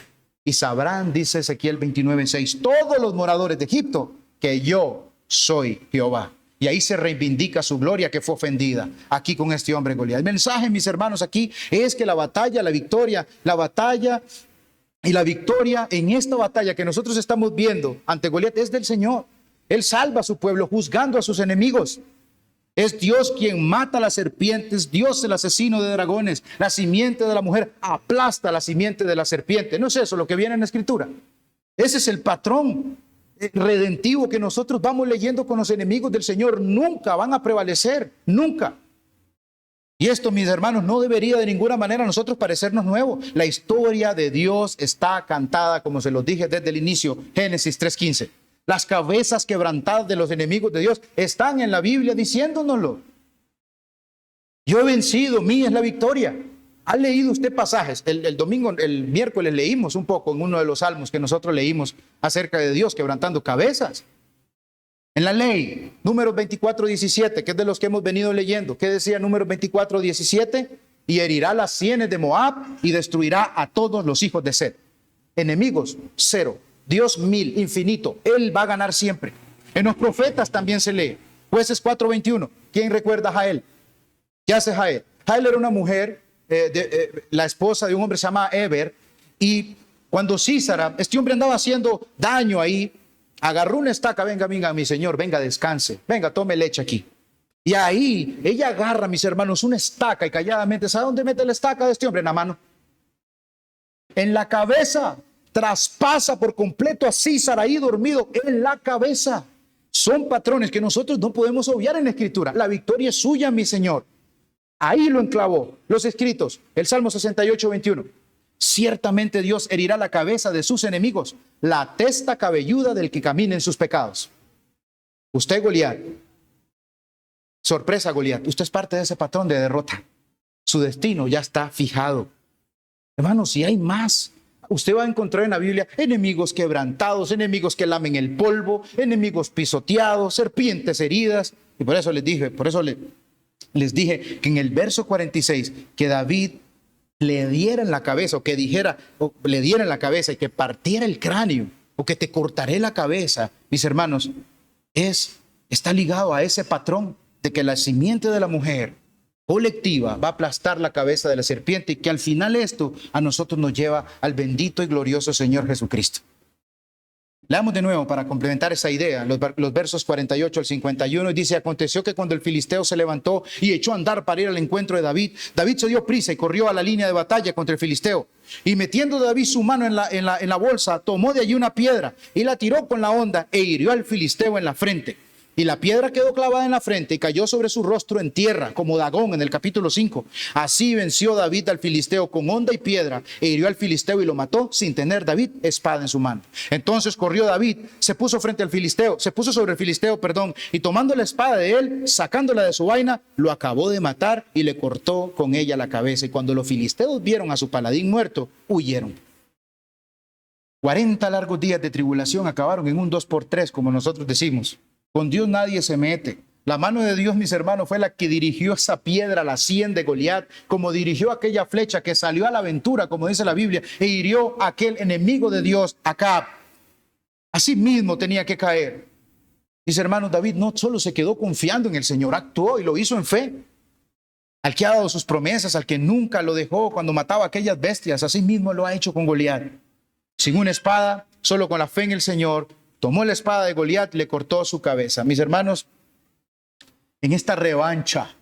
Y sabrán, dice Ezequiel 29:6, todos los moradores de Egipto, que yo soy Jehová. Y ahí se reivindica su gloria que fue ofendida aquí con este hombre Goliat. El mensaje, mis hermanos, aquí es que la batalla y la victoria en esta batalla que nosotros estamos viendo ante Goliat es del Señor. Él salva a su pueblo juzgando a sus enemigos. Es Dios quien mata a las serpientes, Dios el asesino de dragones. La simiente de la mujer aplasta la simiente de la serpiente. ¿No es eso lo que viene en la Escritura? Ese es el patrón redentivo que nosotros vamos leyendo con los enemigos del Señor. Nunca van a prevalecer, nunca. Y esto, mis hermanos, no debería de ninguna manera a nosotros parecernos nuevo. La historia de Dios está cantada, como se los dije desde el inicio, Génesis 3:15. Las cabezas quebrantadas de los enemigos de Dios están en la Biblia diciéndonoslo. Yo he vencido, mía es la victoria. ¿Ha leído usted pasajes? El domingo, el miércoles leímos un poco en uno de los salmos que nosotros leímos acerca de Dios quebrantando cabezas. En la ley, Números 24:17, que es de los que hemos venido leyendo, ¿qué decía Números 24:17? Y herirá las sienes de Moab y destruirá a todos los hijos de Set. Enemigos, 0. Dios 1000, infinito. Él va a ganar siempre. En los profetas también se lee. Jueces 4:21. ¿Quién recuerda a Jael? ¿Qué hace Jael? Jael era una mujer, la esposa de un hombre que se llama Eber, y cuando Sísara, este hombre andaba haciendo daño ahí, agarró una estaca, venga, mi señor, venga, descanse, venga, tome leche aquí. Y ahí ella agarra, mis hermanos, una estaca y calladamente, ¿sabe dónde mete la estaca de este hombre? En la mano. En la cabeza, traspasa por completo a Sísara ahí dormido en la cabeza. Son patrones que nosotros no podemos obviar en la Escritura. La victoria es suya, mi Señor. Ahí lo enclavó. Los escritos, el Salmo 68:21. Ciertamente Dios herirá la cabeza de sus enemigos, la testa cabelluda del que camina en sus pecados. Usted, Goliat, sorpresa, Goliat, usted es parte de ese patrón de derrota. Su destino ya está fijado. Hermanos, si hay más, usted va a encontrar en la Biblia enemigos quebrantados, enemigos que lamen el polvo, enemigos pisoteados, serpientes heridas. Y por eso les dije que en el verso 46 que David le diera en la cabeza, o que dijera, o le diera en la cabeza y que partiera el cráneo, o que te cortaré la cabeza, mis hermanos, está ligado a ese patrón de que la simiente de la mujer colectiva va a aplastar la cabeza de la serpiente, y que al final esto a nosotros nos lleva al bendito y glorioso Señor Jesucristo. Leamos de nuevo para complementar esa idea, los versos 48 al 51, y dice: aconteció que cuando el filisteo se levantó y echó a andar para ir al encuentro de David, David se dio prisa y corrió a la línea de batalla contra el filisteo. Y metiendo David su mano en la bolsa, tomó de allí una piedra y la tiró con la honda e hirió al filisteo en la frente. Y la piedra quedó clavada en la frente y cayó sobre su rostro en tierra, como Dagón en el capítulo 5. Así venció David al filisteo con honda y piedra, e hirió al filisteo y lo mató, sin tener David espada en su mano. Entonces corrió David, se puso sobre el filisteo, y tomando la espada de él, sacándola de su vaina, lo acabó de matar y le cortó con ella la cabeza. Y cuando los filisteos vieron a su paladín muerto, huyeron. 40 largos días de tribulación acabaron en un 2x3, como nosotros decimos. Con Dios nadie se mete. La mano de Dios, mis hermanos, fue la que dirigió esa piedra a la sien de Goliat, como dirigió aquella flecha que salió a la aventura, como dice la Biblia, e hirió a aquel enemigo de Dios, Acab. Así mismo tenía que caer. Mis hermanos, David no solo se quedó confiando en el Señor, actuó y lo hizo en fe. Al que ha dado sus promesas, al que nunca lo dejó cuando mataba a aquellas bestias, así mismo lo ha hecho con Goliat. Sin una espada, solo con la fe en el Señor, tomó la espada de Goliat y le cortó su cabeza. Mis hermanos, en esta revancha,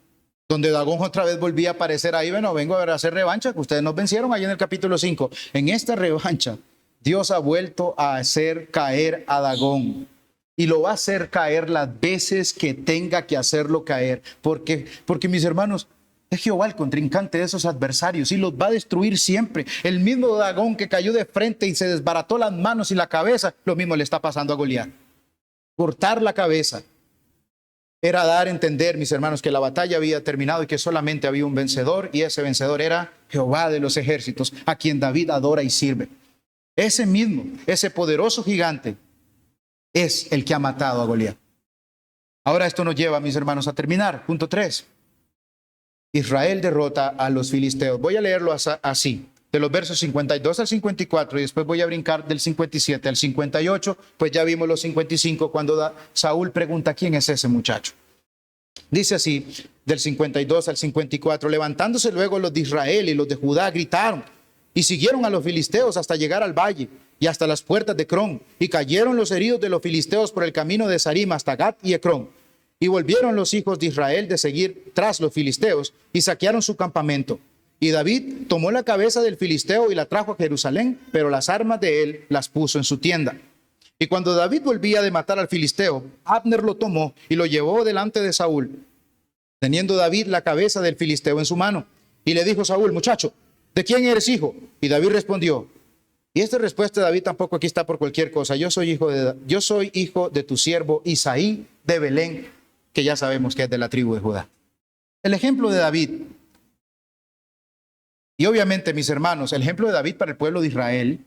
donde Dagón otra vez volvía a aparecer ahí, bueno, vengo a hacer revancha, que ustedes nos vencieron ahí en el capítulo 5. En esta revancha, Dios ha vuelto a hacer caer a Dagón. Y lo va a hacer caer las veces que tenga que hacerlo caer. Porque mis hermanos, es Jehová el contrincante de esos adversarios y los va a destruir siempre. El mismo Dagón que cayó de frente y se desbarató las manos y la cabeza, lo mismo le está pasando a Goliat. Cortar la cabeza era dar a entender, mis hermanos, que la batalla había terminado y que solamente había un vencedor, y ese vencedor era Jehová de los ejércitos, a quien David adora y sirve. Ese mismo, ese poderoso gigante, es el que ha matado a Goliat. Ahora esto nos lleva, mis hermanos, a terminar. Punto 3. Israel derrota a los filisteos. Voy a leerlo así, de los versos 52 al 54, y después voy a brincar del 57 al 58, pues ya vimos los 55 cuando Saúl pregunta: ¿quién es ese muchacho? Dice así, del 52 al 54, levantándose luego los de Israel y los de Judá gritaron y siguieron a los filisteos hasta llegar al valle y hasta las puertas de Ecrón, y cayeron los heridos de los filisteos por el camino de Sarim hasta Gat y Ecrón. Y volvieron los hijos de Israel de seguir tras los filisteos y saquearon su campamento. Y David tomó la cabeza del filisteo y la trajo a Jerusalén, pero las armas de él las puso en su tienda. Y cuando David volvía de matar al filisteo, Abner lo tomó y lo llevó delante de Saúl, teniendo David la cabeza del filisteo en su mano. Y le dijo Saúl: muchacho, ¿de quién eres hijo? Y David respondió, y esta respuesta de David tampoco aquí está por cualquier cosa: yo soy hijo de tu siervo Isaí de Belén, que ya sabemos que es de la tribu de Judá. El ejemplo de David Y obviamente, mis hermanos, el ejemplo de David para el pueblo de Israel,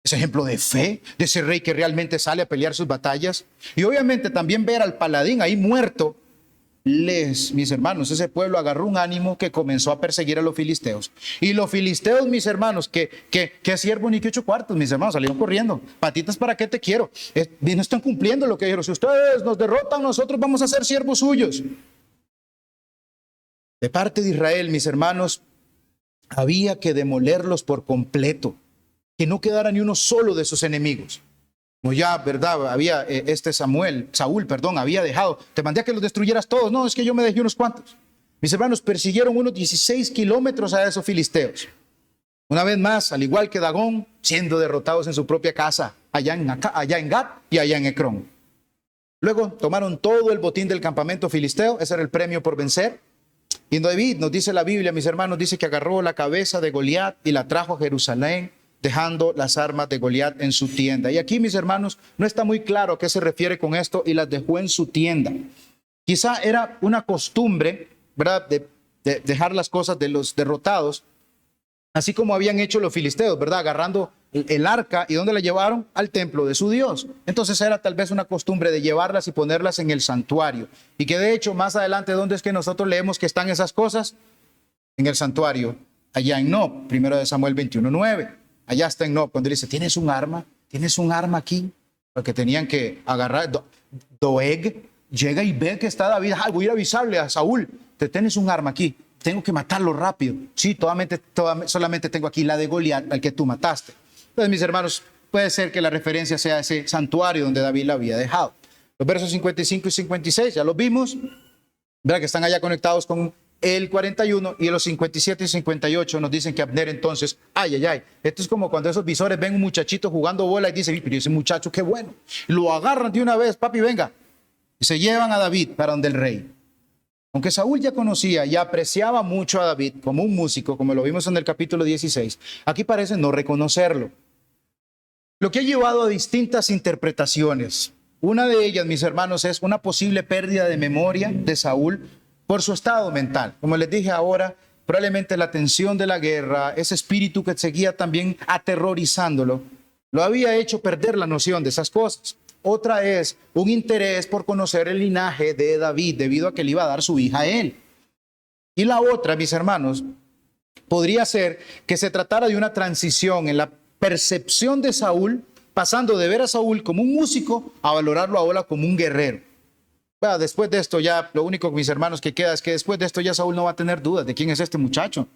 ese ejemplo de fe, de ese rey que realmente sale a pelear sus batallas. Y obviamente también ver al paladín ahí muerto, mis hermanos, ese pueblo agarró un ánimo que comenzó a perseguir a los filisteos. Y los filisteos, mis hermanos, que siervo ni que 8 cuartos, mis hermanos, salieron corriendo. Patitas, ¿para qué te quiero? No están cumpliendo lo que dijeron. Si ustedes nos derrotan, nosotros vamos a ser siervos suyos. De parte de Israel, mis hermanos, había que demolerlos por completo, que no quedara ni uno solo de sus enemigos. Como ya, ¿verdad? Había Saúl, había dejado, te mandé a que los destruyeras todos. No, es que yo me dejé unos cuantos. Mis hermanos, persiguieron unos 16 kilómetros a esos filisteos. Una vez más, al igual que Dagón, siendo derrotados en su propia casa, allá en Gat y allá en Ecrón. Luego tomaron todo el botín del campamento filisteo, ese era el premio por vencer. Y David, nos dice la Biblia, mis hermanos, dice que agarró la cabeza de Goliat y la trajo a Jerusalén, dejando las armas de Goliat en su tienda. Y aquí, mis hermanos, no está muy claro a qué se refiere con esto, y las dejó en su tienda. Quizá era una costumbre, ¿verdad?, de dejar las cosas de los derrotados, así como habían hecho los filisteos, ¿verdad?, agarrando el arca. ¿Y dónde la llevaron? Al templo de su Dios. Entonces era tal vez una costumbre de llevarlas y ponerlas en el santuario. Y que de hecho, más adelante, ¿dónde es que nosotros leemos que están esas cosas? En el santuario, allá en Nob, 1 Samuel 21:9. Allá está en Nob, cuando dice, ¿tienes un arma? ¿Tienes un arma aquí? Porque tenían que agarrar. Doeg llega y ve que está David. Voy a ir a avisarle a Saúl, tienes un arma aquí, tengo que matarlo rápido. Sí, solamente tengo aquí la de Goliat, al que tú mataste. Entonces, mis hermanos, puede ser que la referencia sea ese santuario donde David la había dejado. Los versos 55 y 56, ya los vimos, ¿verdad?, que están allá conectados con el 41, y en los 57 y 58 nos dicen que Abner entonces, esto es como cuando esos visores ven un muchachito jugando bola y dicen, pero ese muchacho qué bueno, lo agarran de una vez, papi, venga, y se llevan a David para donde el rey. Aunque Saúl ya conocía y apreciaba mucho a David como un músico, como lo vimos en el capítulo 16, aquí parece no reconocerlo. Lo que ha llevado a distintas interpretaciones. Una de ellas, mis hermanos, es una posible pérdida de memoria de Saúl por su estado mental. Como les dije ahora, probablemente la tensión de la guerra, ese espíritu que seguía también aterrorizándolo, lo había hecho perder la noción de esas cosas. Otra es un interés por conocer el linaje de David, debido a que le iba a dar su hija a él. Y la otra, mis hermanos, podría ser que se tratara de una transición en la percepción de Saúl, pasando de ver a Saúl como un músico a valorarlo ahora como un guerrero. Bueno, después de esto ya, lo único, mis hermanos, que queda es que después de esto ya Saúl no va a tener dudas de quién es este muchacho.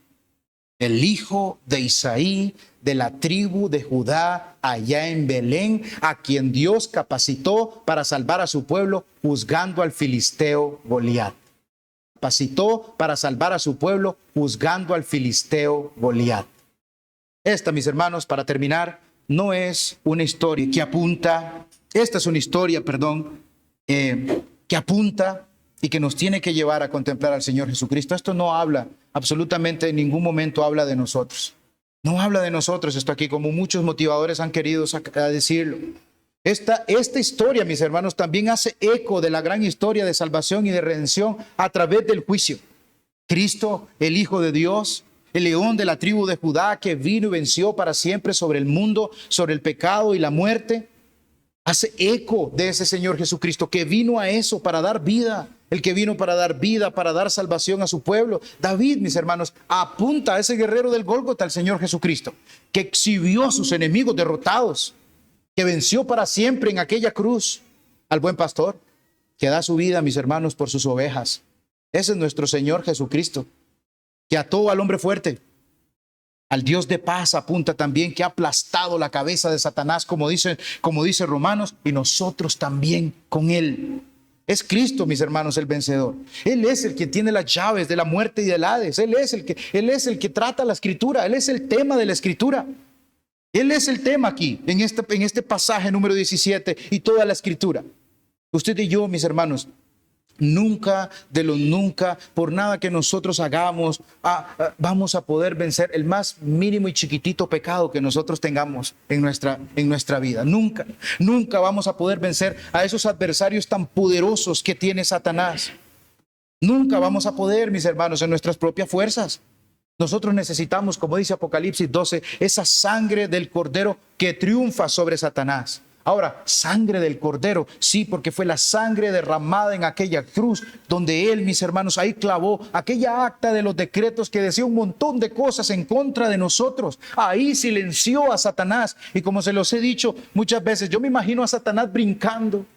El hijo de Isaí, de la tribu de Judá, allá en Belén, a quien Dios capacitó para salvar a su pueblo, juzgando al filisteo Goliat. Capacitó para salvar a su pueblo, juzgando al filisteo Goliat. Esta, mis hermanos, para terminar, no es una historia que apunta, esta es una historia, que apunta y que nos tiene que llevar a contemplar al Señor Jesucristo. Esto no habla, absolutamente en ningún momento habla de nosotros. No habla de nosotros esto aquí, como muchos motivadores han querido decirlo. Esta historia, mis hermanos, también hace eco de la gran historia de salvación y de redención a través del juicio. Cristo, el Hijo de Dios, el león de la tribu de Judá, que vino y venció para siempre sobre el mundo, sobre el pecado y la muerte, hace eco de ese Señor Jesucristo que vino a eso para dar vida, el que vino para dar vida, para dar salvación a su pueblo. David, mis hermanos, apunta a ese guerrero del Gólgota, al Señor Jesucristo, que exhibió a sus enemigos derrotados, que venció para siempre en aquella cruz, al buen pastor, que da su vida, mis hermanos, por sus ovejas. Ese es nuestro Señor Jesucristo, que ató al hombre fuerte. Al Dios de paz apunta también, que ha aplastado la cabeza de Satanás, como dice Romanos, y nosotros también con él. Es Cristo, mis hermanos, el vencedor. Él es el que tiene las llaves de la muerte y del Hades. Él es el que trata la Escritura. Él es el tema de la Escritura. Él es el tema aquí, en este pasaje número 17 y toda la Escritura. Usted y yo, mis hermanos, nunca, por nada que nosotros hagamos, vamos a poder vencer el más mínimo y chiquitito pecado que nosotros tengamos en nuestra vida. Nunca vamos a poder vencer a esos adversarios tan poderosos que tiene Satanás. Nunca vamos a poder, mis hermanos, en nuestras propias fuerzas. Nosotros necesitamos, como dice Apocalipsis 12, esa sangre del Cordero que triunfa sobre Satanás. Ahora, sangre del Cordero, sí, porque fue la sangre derramada en aquella cruz donde Él, mis hermanos, ahí clavó aquella acta de los decretos que decía un montón de cosas en contra de nosotros. Ahí silenció a Satanás. Y como se los he dicho muchas veces, yo me imagino a Satanás brincando,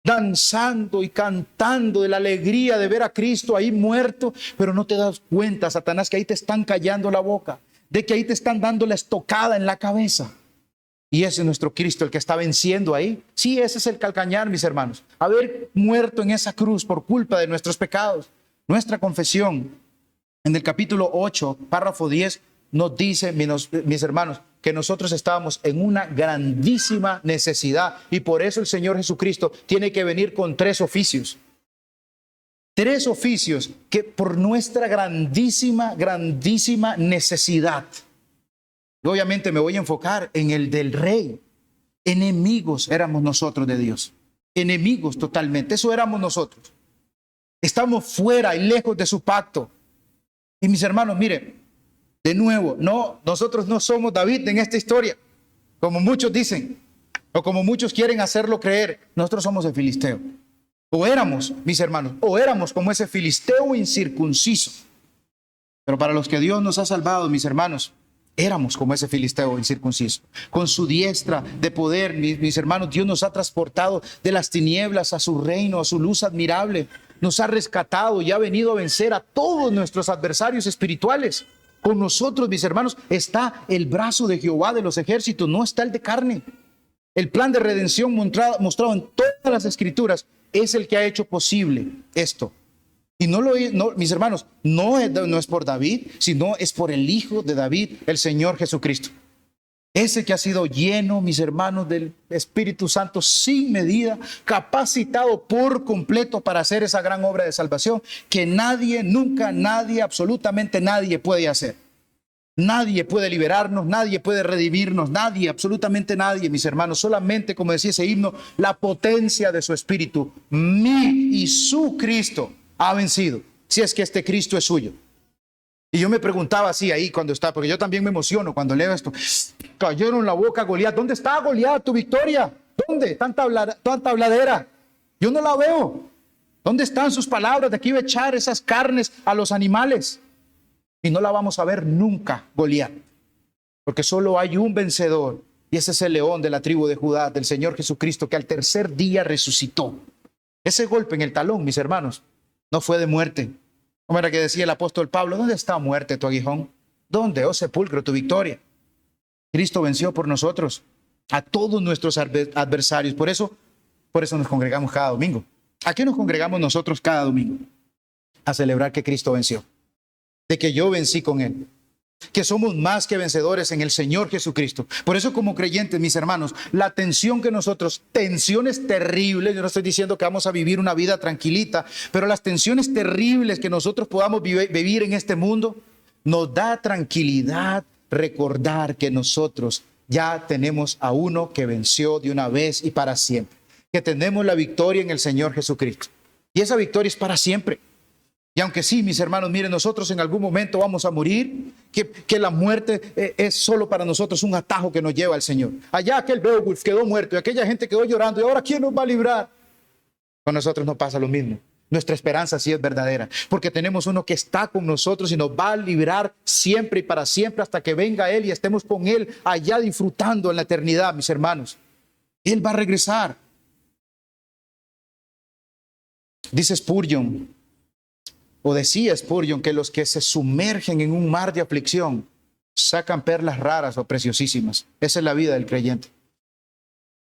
danzando y cantando de la alegría de ver a Cristo ahí muerto, pero no te das cuenta, Satanás, que ahí te están callando la boca, de que ahí te están dando la estocada en la cabeza. Y ese es nuestro Cristo, el que está venciendo ahí. Sí, ese es el calcañar, mis hermanos. Haber muerto en esa cruz por culpa de nuestros pecados. Nuestra confesión, en el capítulo 8, párrafo 10, nos dice, mis hermanos, que nosotros estábamos en una grandísima necesidad. Y por eso el Señor Jesucristo tiene que venir con 3 oficios. 3 oficios que por nuestra grandísima necesidad. Y obviamente me voy a enfocar en el del rey. Enemigos éramos nosotros de Dios. Enemigos totalmente. Eso éramos nosotros. Estamos fuera y lejos de su pacto. Y mis hermanos, miren, de nuevo, nosotros no somos David en esta historia, como muchos dicen, o como muchos quieren hacerlo creer. Nosotros somos el filisteo. O éramos, mis hermanos, o éramos como ese filisteo incircunciso. Pero para los que Dios nos ha salvado, mis hermanos, éramos como ese filisteo incircunciso. Con su diestra de poder, mis hermanos, Dios nos ha transportado de las tinieblas a su reino, a su luz admirable. Nos ha rescatado y ha venido a vencer a todos nuestros adversarios espirituales. Con nosotros, mis hermanos, está el brazo de Jehová de los ejércitos, no está el de carne. El plan de redención mostrado en todas las escrituras es el que ha hecho posible esto. Y mis hermanos, no es por David, sino es por el Hijo de David, el Señor Jesucristo. Ese que ha sido lleno, mis hermanos, del Espíritu Santo sin medida, capacitado por completo para hacer esa gran obra de salvación que nadie, nunca, nadie, absolutamente nadie puede hacer. Nadie puede liberarnos, nadie puede redimirnos, nadie, absolutamente nadie, mis hermanos. Solamente, como decía ese himno, la potencia de su Espíritu, mi y su Cristo, ha vencido, si es que este Cristo es suyo. Y yo me preguntaba así ahí cuando está, porque yo también me emociono cuando leo esto. Cayeron la boca a Goliat. ¿Dónde está Goliat, tu victoria? ¿Dónde? Tanta habladera. Yo no la veo. ¿Dónde están sus palabras de que iba a echar esas carnes a los animales? Y no la vamos a ver nunca, Goliat. Porque solo hay un vencedor. Y ese es el león de la tribu de Judá, del Señor Jesucristo, que al tercer día resucitó. Ese golpe en el talón, mis hermanos, no fue de muerte. Como era que decía el apóstol Pablo, ¿dónde está muerte tu aguijón? ¿Dónde, oh sepulcro, tu victoria? Cristo venció por nosotros a todos nuestros adversarios. Por eso nos congregamos cada domingo. ¿A qué nos congregamos nosotros cada domingo? A celebrar que Cristo venció, de que yo vencí con Él, que somos más que vencedores en el Señor Jesucristo. Por eso, como creyentes, mis hermanos, la tensión que nosotros, tensiones terribles, yo no estoy diciendo que vamos a vivir una vida tranquilita, pero las tensiones terribles que nosotros podamos vivir en este mundo, nos da tranquilidad recordar que nosotros ya tenemos a uno que venció de una vez y para siempre, que tenemos la victoria en el Señor Jesucristo. Y esa victoria es para siempre. Y aunque sí, mis hermanos, miren, nosotros en algún momento vamos a morir, que la muerte es solo para nosotros un atajo que nos lleva al Señor. Allá aquel Beowulf quedó muerto y aquella gente quedó llorando. ¿Y ahora quién nos va a librar? Con nosotros no pasa lo mismo. Nuestra esperanza sí es verdadera, porque tenemos uno que está con nosotros y nos va a librar siempre y para siempre hasta que venga Él y estemos con Él allá disfrutando en la eternidad, mis hermanos. Él va a regresar. Dice Spurgeon, o decía Spurgeon, que los que se sumergen en un mar de aflicción sacan perlas raras o preciosísimas. Esa es la vida del creyente.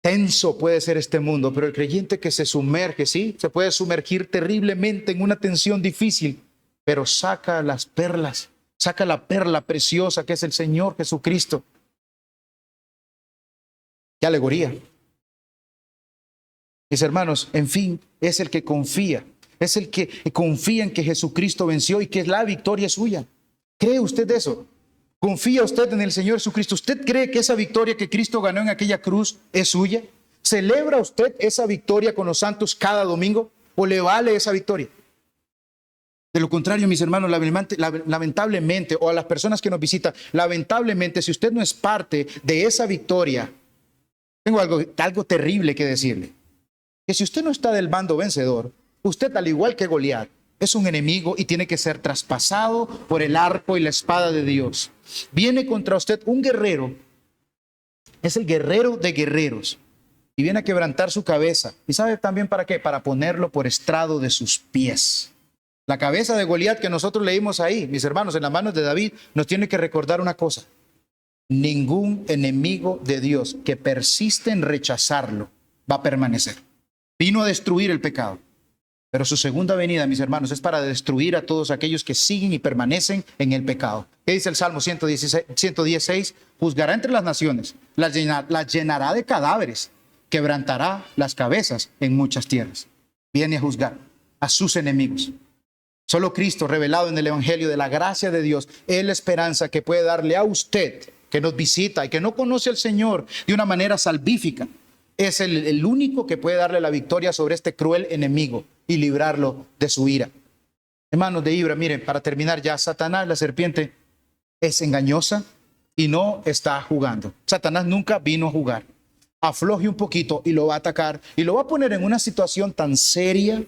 Tenso puede ser este mundo, pero el creyente que se sumerge, sí, se puede sumergir terriblemente en una tensión difícil, pero saca las perlas, saca la perla preciosa que es el Señor Jesucristo. ¡Qué alegoría! Mis hermanos, en fin, es el que confía. Es el que confía en que Jesucristo venció y que la victoria es suya. ¿Cree usted eso? ¿Confía usted en el Señor Jesucristo? ¿Usted cree que esa victoria que Cristo ganó en aquella cruz es suya? ¿Celebra usted esa victoria con los santos cada domingo? ¿O le vale esa victoria? De lo contrario, mis hermanos, lamentablemente, o a las personas que nos visitan, lamentablemente, si usted no es parte de esa victoria, tengo algo terrible que decirle. Que si usted no está del bando vencedor, usted, al igual que Goliat, es un enemigo y tiene que ser traspasado por el arco y la espada de Dios. Viene contra usted un guerrero, es el guerrero de guerreros, y viene a quebrantar su cabeza. ¿Y sabe también para qué? Para ponerlo por estrado de sus pies. La cabeza de Goliat que nosotros leímos ahí, mis hermanos, en las manos de David, nos tiene que recordar una cosa. Ningún enemigo de Dios que persiste en rechazarlo va a permanecer. Vino a destruir el pecado, pero su segunda venida, mis hermanos, es para destruir a todos aquellos que siguen y permanecen en el pecado. ¿Qué dice el Salmo 116? Juzgará entre las naciones, las llenará de cadáveres, quebrantará las cabezas en muchas tierras. Viene a juzgar a sus enemigos. Solo Cristo, revelado en el Evangelio de la gracia de Dios, es la esperanza que puede darle a usted, que nos visita y que no conoce al Señor de una manera salvífica. Es el único que puede darle la victoria sobre este cruel enemigo y librarlo de su ira. Hermanos de Ibra, miren, para terminar ya, Satanás, la serpiente, es engañosa y no está jugando. Satanás nunca vino a jugar. Afloje un poquito y lo va a atacar y lo va a poner en una situación tan seria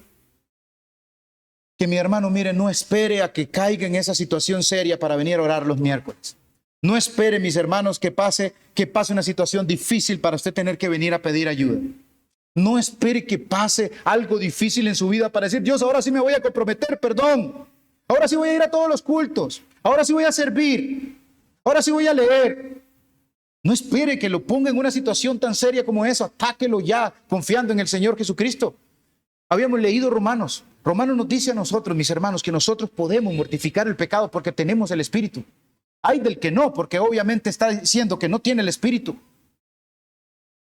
que, mi hermano, mire, no espere a que caiga en esa situación seria para venir a orar los miércoles. No espere, mis hermanos, que pase una situación difícil para usted tener que venir a pedir ayuda. No espere que pase algo difícil en su vida para decir, Dios, ahora sí me voy a comprometer, perdón. Ahora sí voy a ir a todos los cultos. Ahora sí voy a servir. Ahora sí voy a leer. No espere que lo ponga en una situación tan seria como esa. Atáquelo ya, confiando en el Señor Jesucristo. Habíamos leído Romanos. Romanos nos dice a nosotros, mis hermanos, que nosotros podemos mortificar el pecado porque tenemos el Espíritu. Hay del que no, porque obviamente está diciendo que no tiene el Espíritu.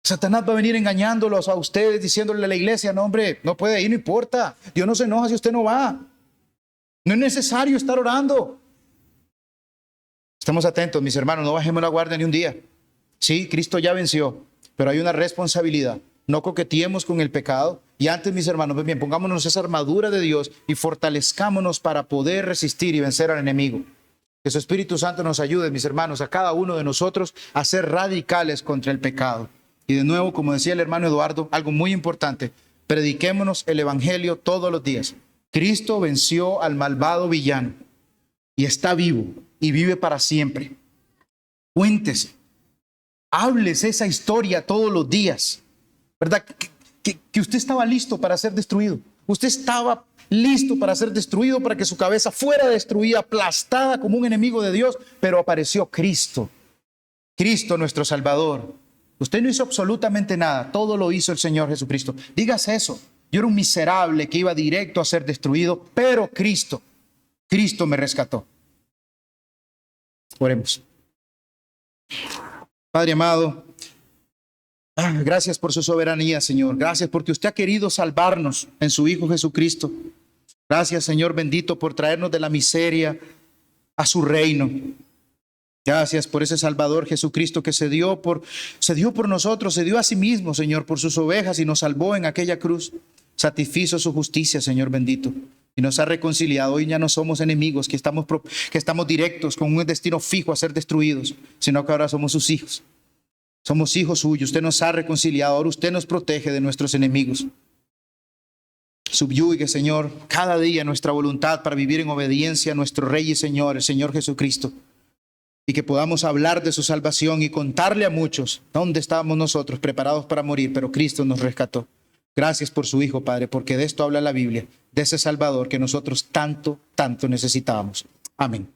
Satanás va a venir engañándolos a ustedes, diciéndole a la iglesia, no hombre, no puede ir, no importa. Dios no se enoja si usted no va. No es necesario estar orando. Estamos atentos, mis hermanos, no bajemos la guardia ni un día. Sí, Cristo ya venció, pero hay una responsabilidad. No coqueteemos con el pecado. Y antes, mis hermanos, pues bien, pongámonos esa armadura de Dios y fortalezcámonos para poder resistir y vencer al enemigo. Que su Espíritu Santo nos ayude, mis hermanos, a cada uno de nosotros a ser radicales contra el pecado. Y de nuevo, como decía el hermano Eduardo, algo muy importante, prediquémonos el Evangelio todos los días. Cristo venció al malvado villano y está vivo y vive para siempre. Cuéntese, háblese esa historia todos los días, ¿verdad? Que usted estaba listo para ser destruido. Usted estaba listo para ser destruido, para que su cabeza fuera destruida, aplastada como un enemigo de Dios, pero apareció Cristo. Cristo nuestro Salvador. Usted no hizo absolutamente nada, todo lo hizo el Señor Jesucristo. Dígase eso. Yo era un miserable que iba directo a ser destruido, pero Cristo me rescató. Oremos. Padre amado, gracias por su soberanía, Señor. Gracias porque usted ha querido salvarnos en su Hijo Jesucristo. Gracias, Señor bendito, por traernos de la miseria a su reino. Gracias por ese Salvador Jesucristo que se dio por nosotros, se dio a sí mismo, Señor, por sus ovejas y nos salvó en aquella cruz. Satisfizo su justicia, Señor bendito, y nos ha reconciliado. Hoy ya no somos enemigos, que estamos directos con un destino fijo a ser destruidos, sino que ahora somos sus hijos. Somos hijos suyos. Usted nos ha reconciliado. Ahora usted nos protege de nuestros enemigos. Subyugue, Señor, cada día nuestra voluntad para vivir en obediencia a nuestro Rey y Señor, el Señor Jesucristo. Y que podamos hablar de su salvación y contarle a muchos dónde estábamos nosotros preparados para morir, pero Cristo nos rescató. Gracias por su Hijo, Padre, porque de esto habla la Biblia, de ese Salvador que nosotros tanto necesitábamos. Amén.